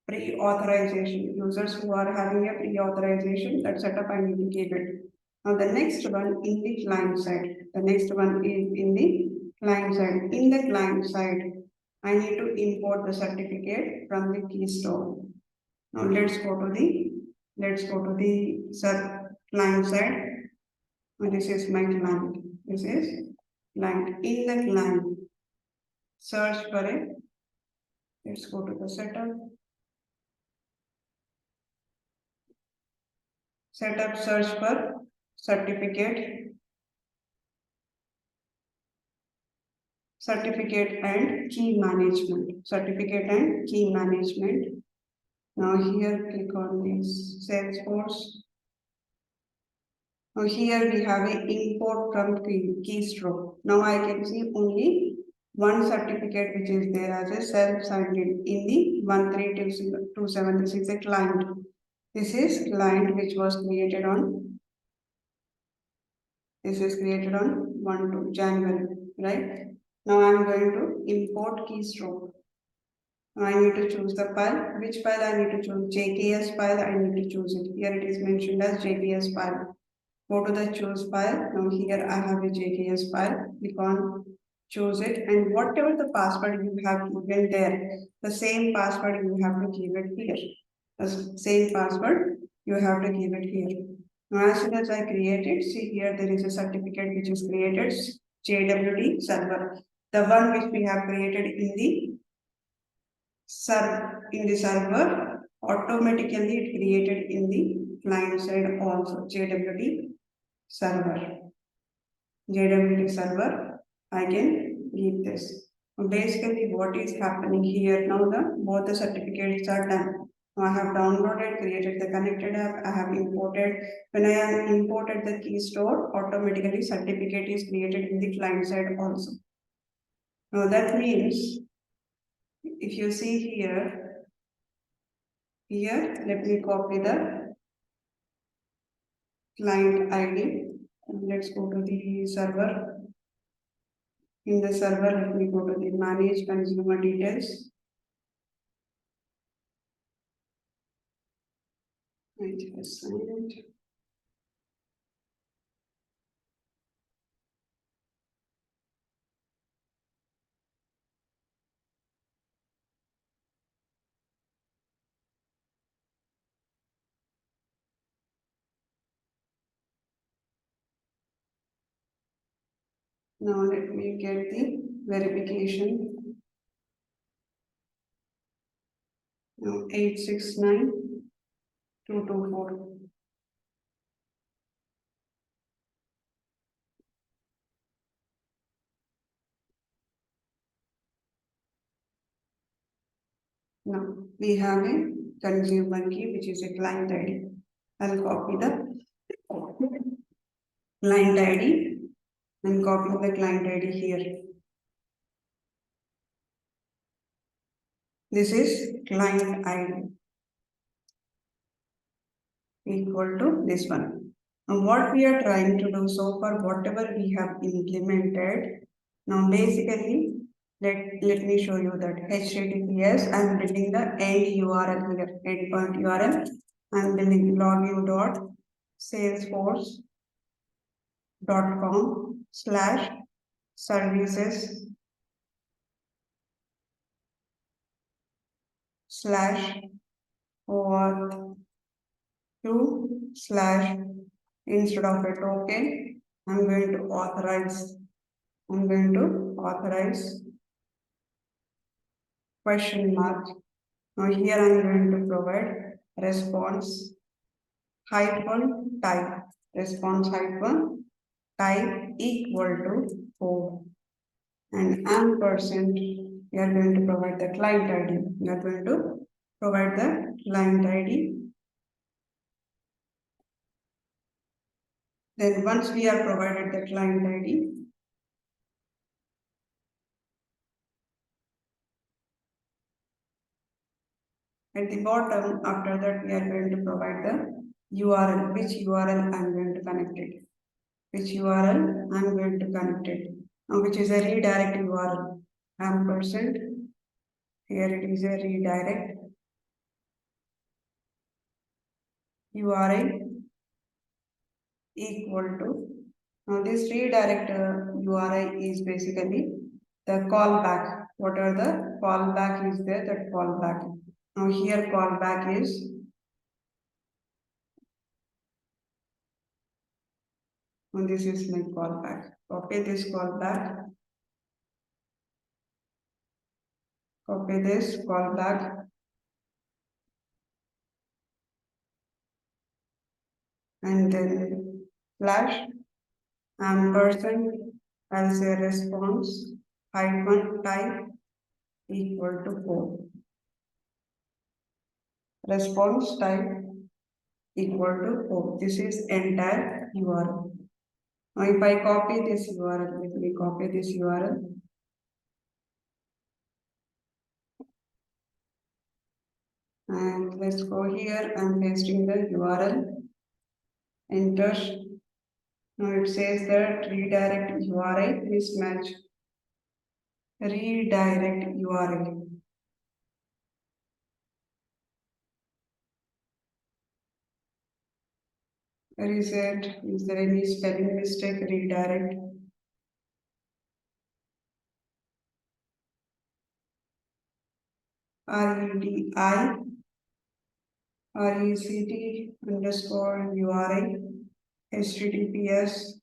pre-authorization. Users who are having a pre-authorization, that setup I need to keep it. Now the next one in the client side. The next one is in the client side. In the client side, I need to import the certificate from the key store. Now let's go to the client side. Now this is my client. This is client. In the client, search for it. Let's go to the setup. Setup, search for certificate and key management. Certificate and key management. Now here click on this Salesforce. Now here we have a import from keystroke. Now I can see only one certificate which is there as a self-signed in the 13227. This is a client. This is client which was created on 1 January, right? Now I am going to import keystroke. Now I need to choose the file. Which file I need to choose? JKS file, I need to choose it. Here it is mentioned as JKS file. Go to the choose file. Now here I have a JKS file. Click on choose it, and whatever the password you have given there, the same password you have to give it here. The same password you have to give it here. Now as soon as I create it, see here there is a certificate which is created, JWT server. The one which we have created in the server, automatically it created in the client side also, JWT server. I can give this. Basically what is happening here now, both the certificates are done. Now I have downloaded, created the connected app, I have imported. When I have imported the key store, automatically certificate is created in the client side also. Now that means if you see here, let me copy the client ID. Let's go to the server. In the server, let me go to the manage consumer details. It has signed. Now let me get the verification. Now 869224. Now we have a consumer key which is a client ID. I'll copy the client ID and copy the client ID here. This is client ID equal to this one. Now what we are trying to do so far, whatever we have implemented, now basically let me show you that HTTPS, I am building the end URL here, endpoint URL. I am building login.services/OAuth 2/ instead of a token, I'm going to authorize. I'm going to authorize question mark. Now here I'm going to provide response hyphen type. Response hyphen type equal to 4. And ampersand, we are going to provide the client ID. We are going to provide the client ID. Then once we are provided the client ID, at the bottom, after that, we are going to provide the URL, which URL I am going to connect it. Which URL I am going to connect it. Now, which is a redirect URL. Ampersand. Here it is a redirect URI equal to. Now, this redirect URI is basically the callback. What are the callback is there? That callback. Now, here callback is. And this is my callback. Copy this callback. Copy this callback. And then flash ampersand. I'll say response hyphen type equal to 4. Response type equal to 4. This is entire URL. Now if I copy this URL, let me copy this URL. And let's go here. I'm pasting the URL. Enter. Now it says that redirect URI mismatch. Redirect URL. Where is it? Is there any spelling mistake? Redirect. REDI RECT underscore URI HTTPS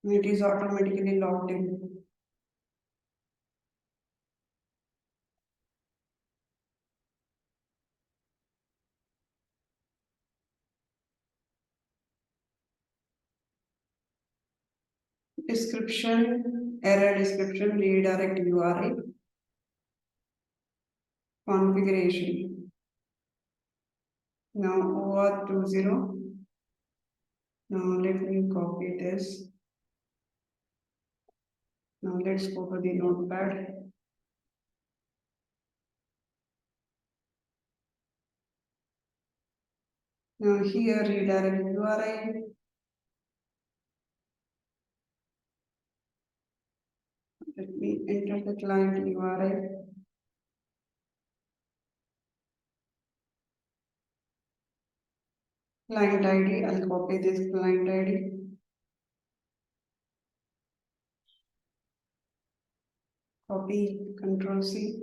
it is automatically logged in. Description, error description, redirect URI, configuration. Now OAuth 20. Now let me copy this. Now let's go to the notepad. Now here redirect URI. Let me enter the client URI. Client ID, I'll copy this client ID. Copy, Control C.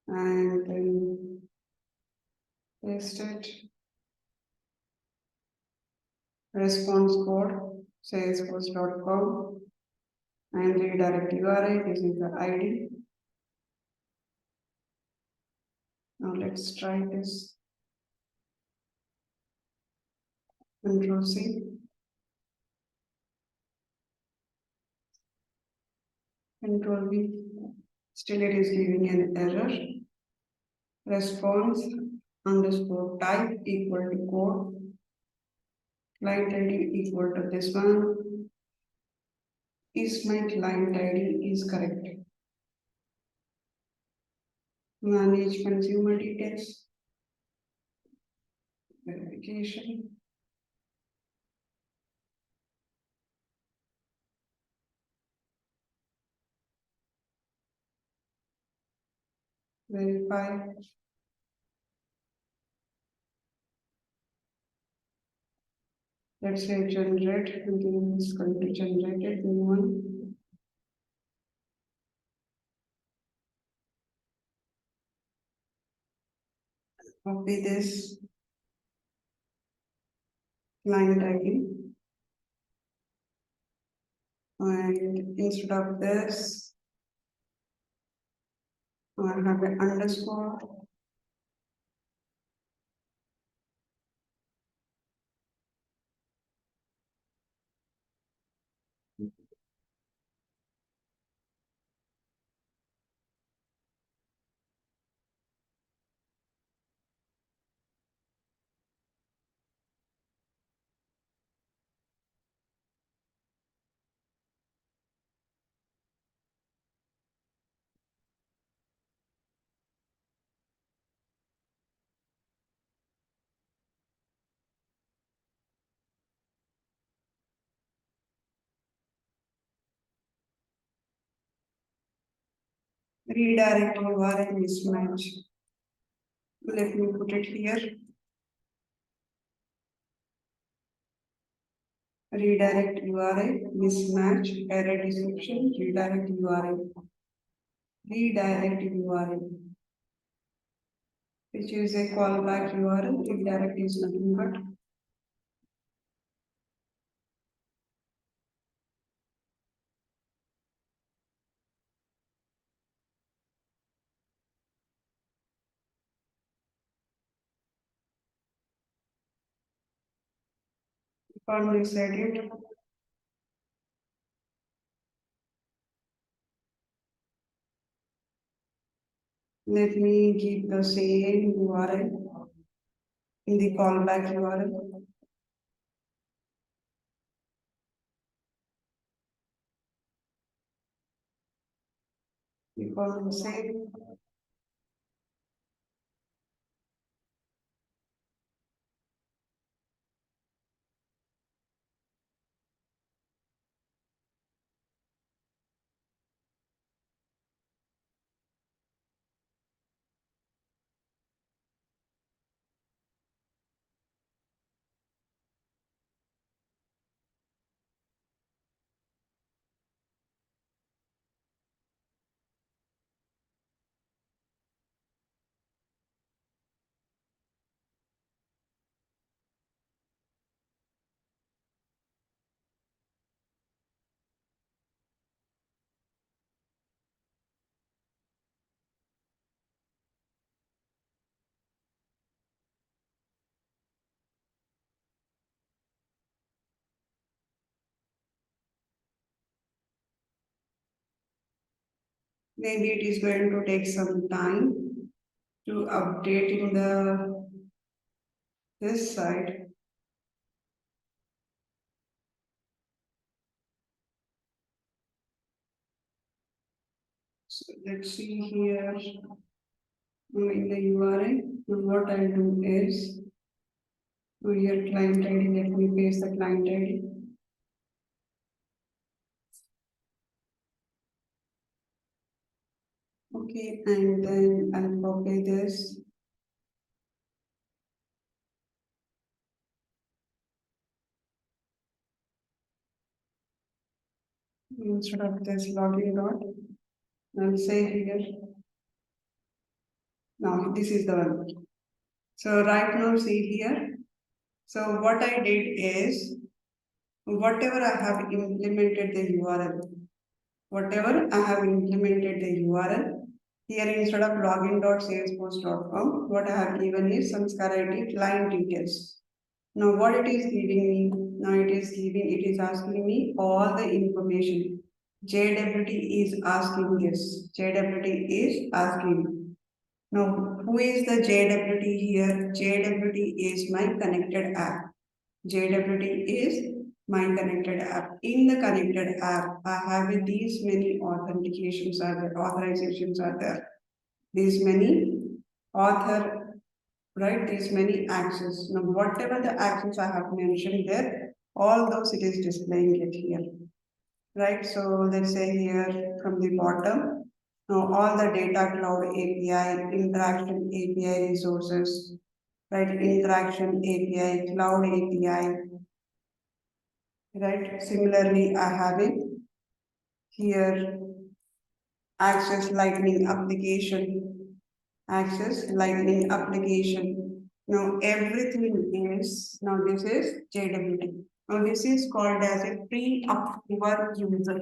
And then paste it. Response code, salesforce.com. And redirect URI, this is the ID. Now let's try this. Control C. Control V. Still it is giving an error. Response underscore type equal to code. Client ID equal to this one. Is my client ID is correct? Manage consumer details. Verification. Verify. Let's say generate, and then it's going to generate it. New one. Copy this client ID, and instead of this, I have an underscore. Redirect URL mismatch. Let me put it here. Redirect URL mismatch error description. Redirect URL. Redirect URL, which is a callback URL. Redirect is nothing but we said it. Let me give the same URL in the callback URL. We call the same. Maybe it is going to take some time to update in the this side. So let's see here in the URL. What I'll do is here client ID. Let me paste the client ID. Okay, and then I'll copy this. Instead of this login dot, I'll say here. Now this is the one. So right now see here. So what I did is whatever I have implemented the URL, whatever I have implemented the URL, here instead of login.salesforce.com, what I have given is some security client details. Now what it is giving me? Now it is asking me all the information. JWT is asking this. JWT is asking. Now, who is the JWT here? JWT is my connected app. JWT is my connected app. In the connected app, I have these many authentications are there, authorizations are there. These many author, right? These many access. Now, whatever the access I have mentioned there, all those it is displaying it here, right? So let's say here from the bottom, now all the data cloud API, interaction API resources, right? Interaction API, cloud API, right? Similarly, I have it here, access lightning application, access lightning application. Now everything is, now this is JWT. Now this is called as a pre-approval user.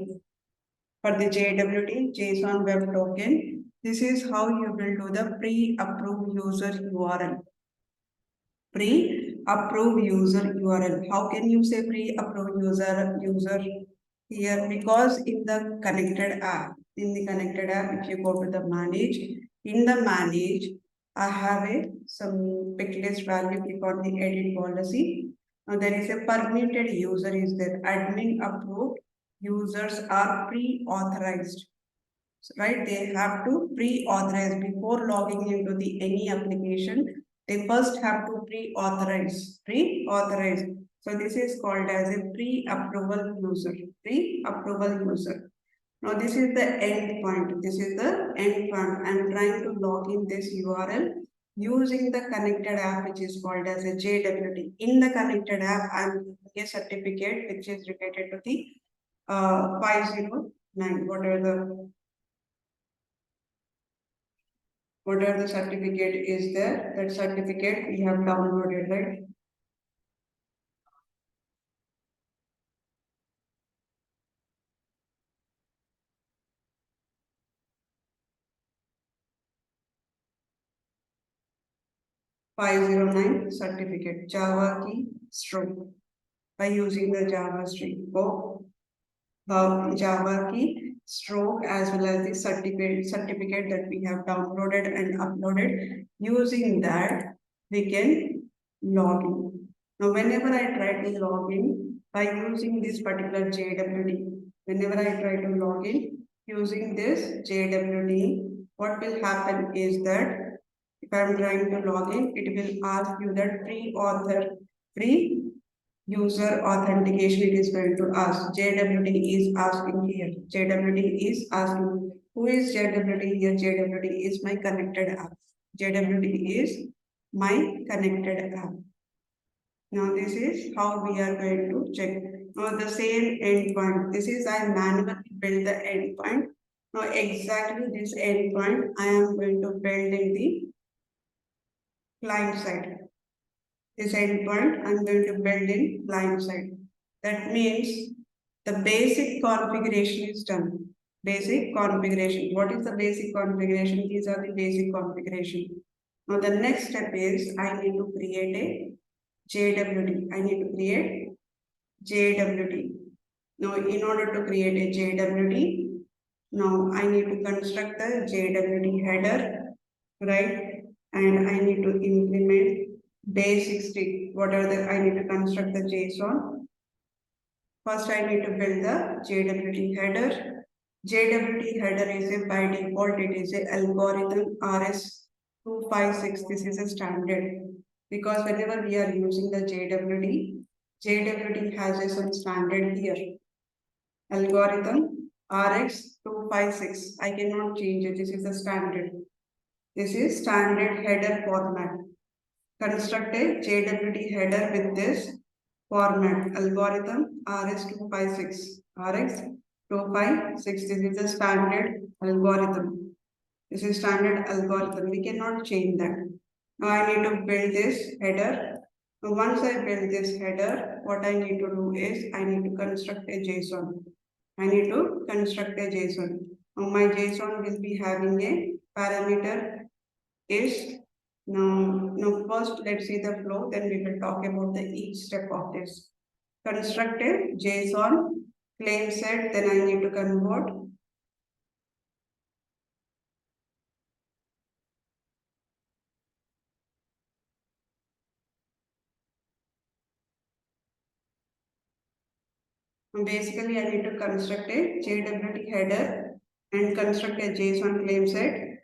For the JWT, JSON Web Token, this is how you will do the pre-approved user URL. Pre-approved user URL. How can you say pre-approved user here? Because in the connected app, if you go to the manage, in the manage, I have some pick list value, click on the edit policy. Now there is a permitted user is there. Admin approved users are pre-authorized, right? They have to pre-authorize before logging into the any application. They first have to pre-authorize. So this is called as a pre-approval user, pre-approval user. Now this is the endpoint. This is the endpoint. I'm trying to log in this URL using the connected app, which is called as a JWT. In the connected app, I'm getting a certificate which is related to the 509. Whatever the certificate is there, that certificate we have downloaded, right? (509) certificate, Java key string, by using the Java string. Java key stroke as well as the certificate that we have downloaded and uploaded. Using that, we can log in. Now, whenever I try to log in by using this particular JWT, whenever I try to log in using this JWT, what will happen is that if I'm trying to log in, it will ask you that pre user authentication it is going to ask. JWT is asking here. JWT is asking. Who is JWT here? JWT is my connected app. JWT is my connected app. Now this is how we are going to check. Now the same endpoint. This is I manually build the endpoint. Now exactly this endpoint I am going to build in the client side. This endpoint I'm going to build in client side. That means the basic configuration is done. Basic configuration. What is the basic configuration? These are the basic configuration. Now the next step is I need to create a JWT. I need to create JWT. Now in order to create a JWT, now I need to construct the JWT header, right? And I need to implement basic state. Whatever the I need to construct the JSON. First, I need to build the JWT header. JWT header is a by default, it is a algorithm RS256. This is a standard because whenever we are using the JWT has a some standard here. Algorithm RX256. I cannot change it. This is the standard. This is standard header format. Construct a JWT header with this format. Algorithm RS256. RX256. This is the standard algorithm. This is standard algorithm. We cannot change that. Now I need to build this header. Now once I build this header, what I need to do is I need to construct a JSON. I need to construct a JSON. Now my JSON will be having a parameter is now first let's see the flow, then we will talk about the each step of this. Construct a JSON claim set, then I need to convert. Basically, I need to construct a JWT header and construct a JSON claim set.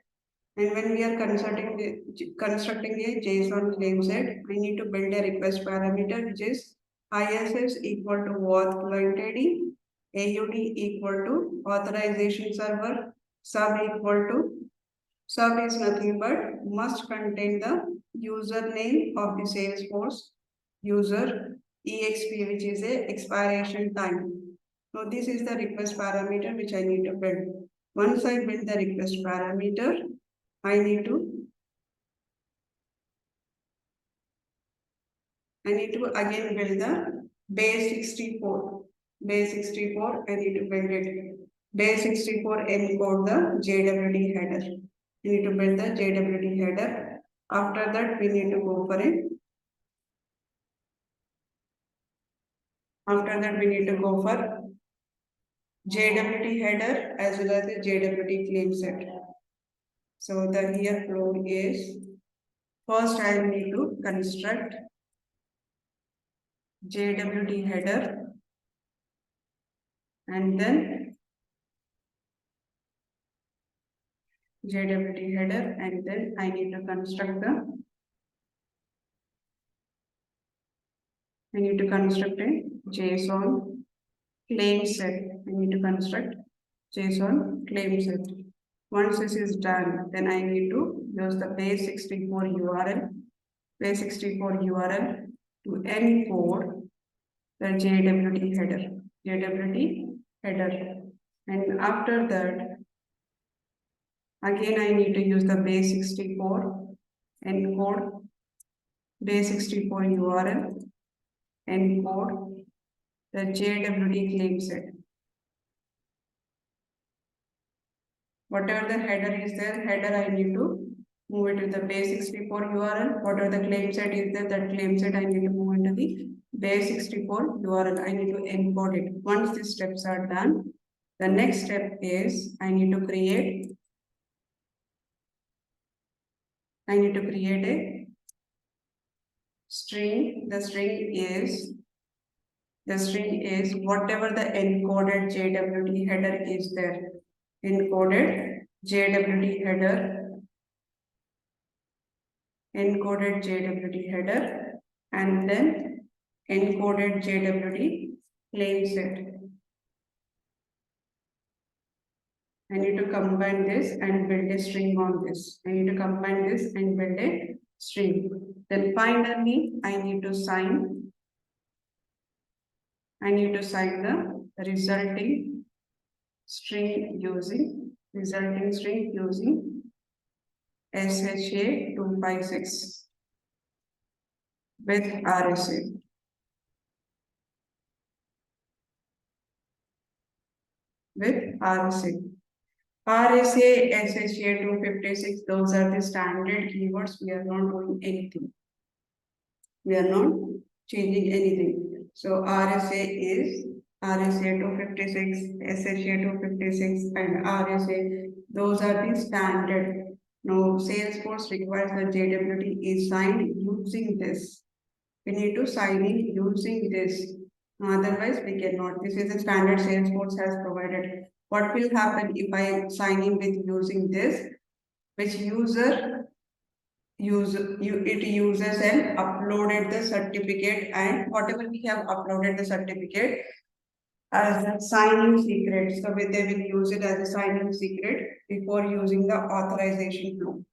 And when we are constructing a JSON claim set, I need to build a request parameter which is ISS equal to auth client ID, AUD equal to authorization server, sub is nothing but must contain the username of the Salesforce user exp, which is a expiration time. So this is the request parameter which I need to build. Once I build the request parameter, I need to again build the base 64. Base 64, I need to build it. Base 64 encode the JWT header. We need to build the JWT header. After that, we need to go for it. After that, we need to go for JWT header as well as the JWT claim set. So the here flow is first I need to construct JWT header and then JWT header and then I need to construct a JSON claim set. I need to construct JSON claim set. Once this is done, then I need to use the base64 URL to encode the JWT header. And after that, again I need to use the base64 encode base64 URL encode the JWT claim set. Whatever the header is there, header I need to move it to the base64 URL. Whatever the claim set is there, that claim set I need to move into the base64 URL. I need to encode it. Once these steps are done, the next step is I need to create a string. The string is whatever the encoded JWT header is there. Encoded JWT header and then encoded JWT claim set. I need to combine this and build a string on this. Then finally, I need to sign the resulting string using SHA256 with RSA. RSA, SHA256, those are the standard keywords. We are not doing anything. We are not changing anything. So RSA is RSA256, SHA256, and RSA. Those are the standard. Now, Salesforce requires that JWT is signed using this. We need to sign in using this. Otherwise, we cannot. This is the standard Salesforce has provided. What will happen if I sign in with using this? Which user it uses and uploaded the certificate, and whatever we have uploaded the certificate as a sign-in secret. So they will use it as a sign-in secret before using the authorization flow.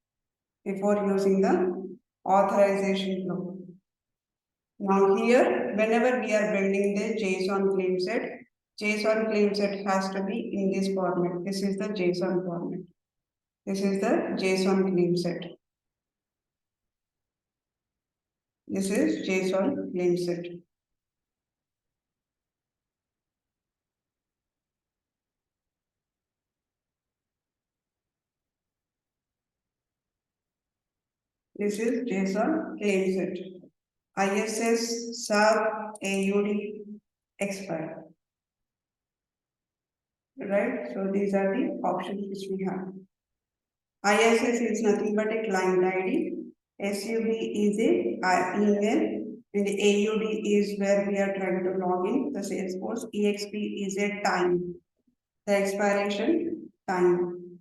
Now here, whenever we are building the JSON claim set has to be in this format. This is the JSON format. This is the JSON claim set. This is JSON claim set. This is JSON claim set. ISS sub AUD expire. right? So these are the options which we have. ISS is nothing but a client ID. SUB is a email, and AUD is where we are trying to log in the Salesforce. EXP is a time, the expiration time.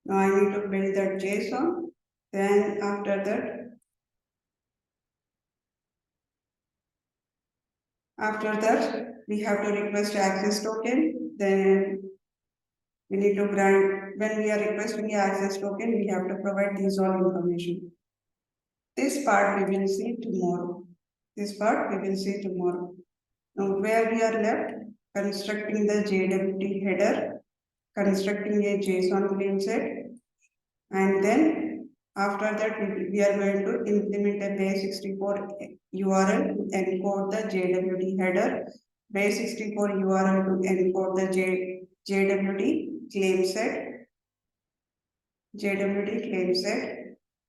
Now I need to build that JSON. Then after that, we have to request access token. Then we need to grant, when we are requesting the access token, we have to provide these all information. This part we will see tomorrow. This part we will see tomorrow. Now where we are left, constructing the JWT header, constructing a JSON claim set, and then after that we are going to implement a base64 URL to encode the JWT header, base64 URL to encode the JWT claim set,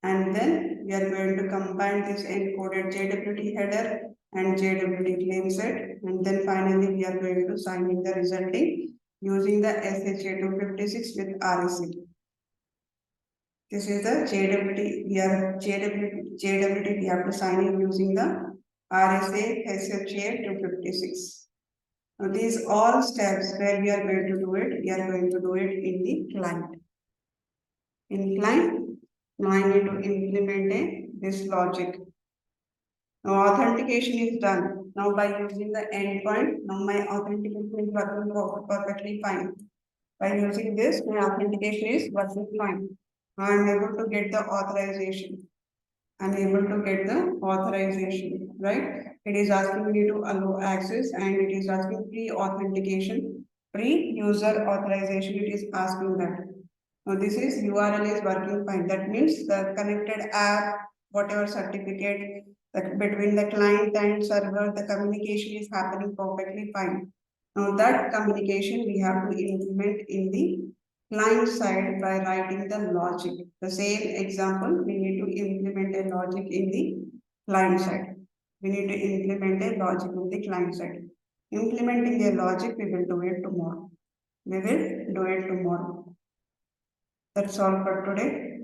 and then we are going to combine this encoded JWT header and JWT claim set, and then finally we are going to sign in the resulting using the SHA-256 with RSA. This is the JWT. We have to sign in using the RSA SHA-256. Now these all steps where we are going to do it, we are going to do it in the client. In client, now I need to implement this logic. Now authentication is done. Now by using the endpoint, now my authentication is working perfectly fine. By using this, my authentication is working fine. Now I am able to get the authorization. I'm able to get the authorization, right? It is asking me to allow access and it is asking pre-authentication, pre-user authorization, it is asking that. Now this is URL is working fine. That means the connected app, whatever certificate between the client and server, the communication is happening perfectly fine. Now that communication we have to implement in the client side by writing the logic. The same example, we need to implement a logic in the client side. We need to implement a logic in the client side. Implementing a logic, we will do it tomorrow. We will do it tomorrow. That's all for today.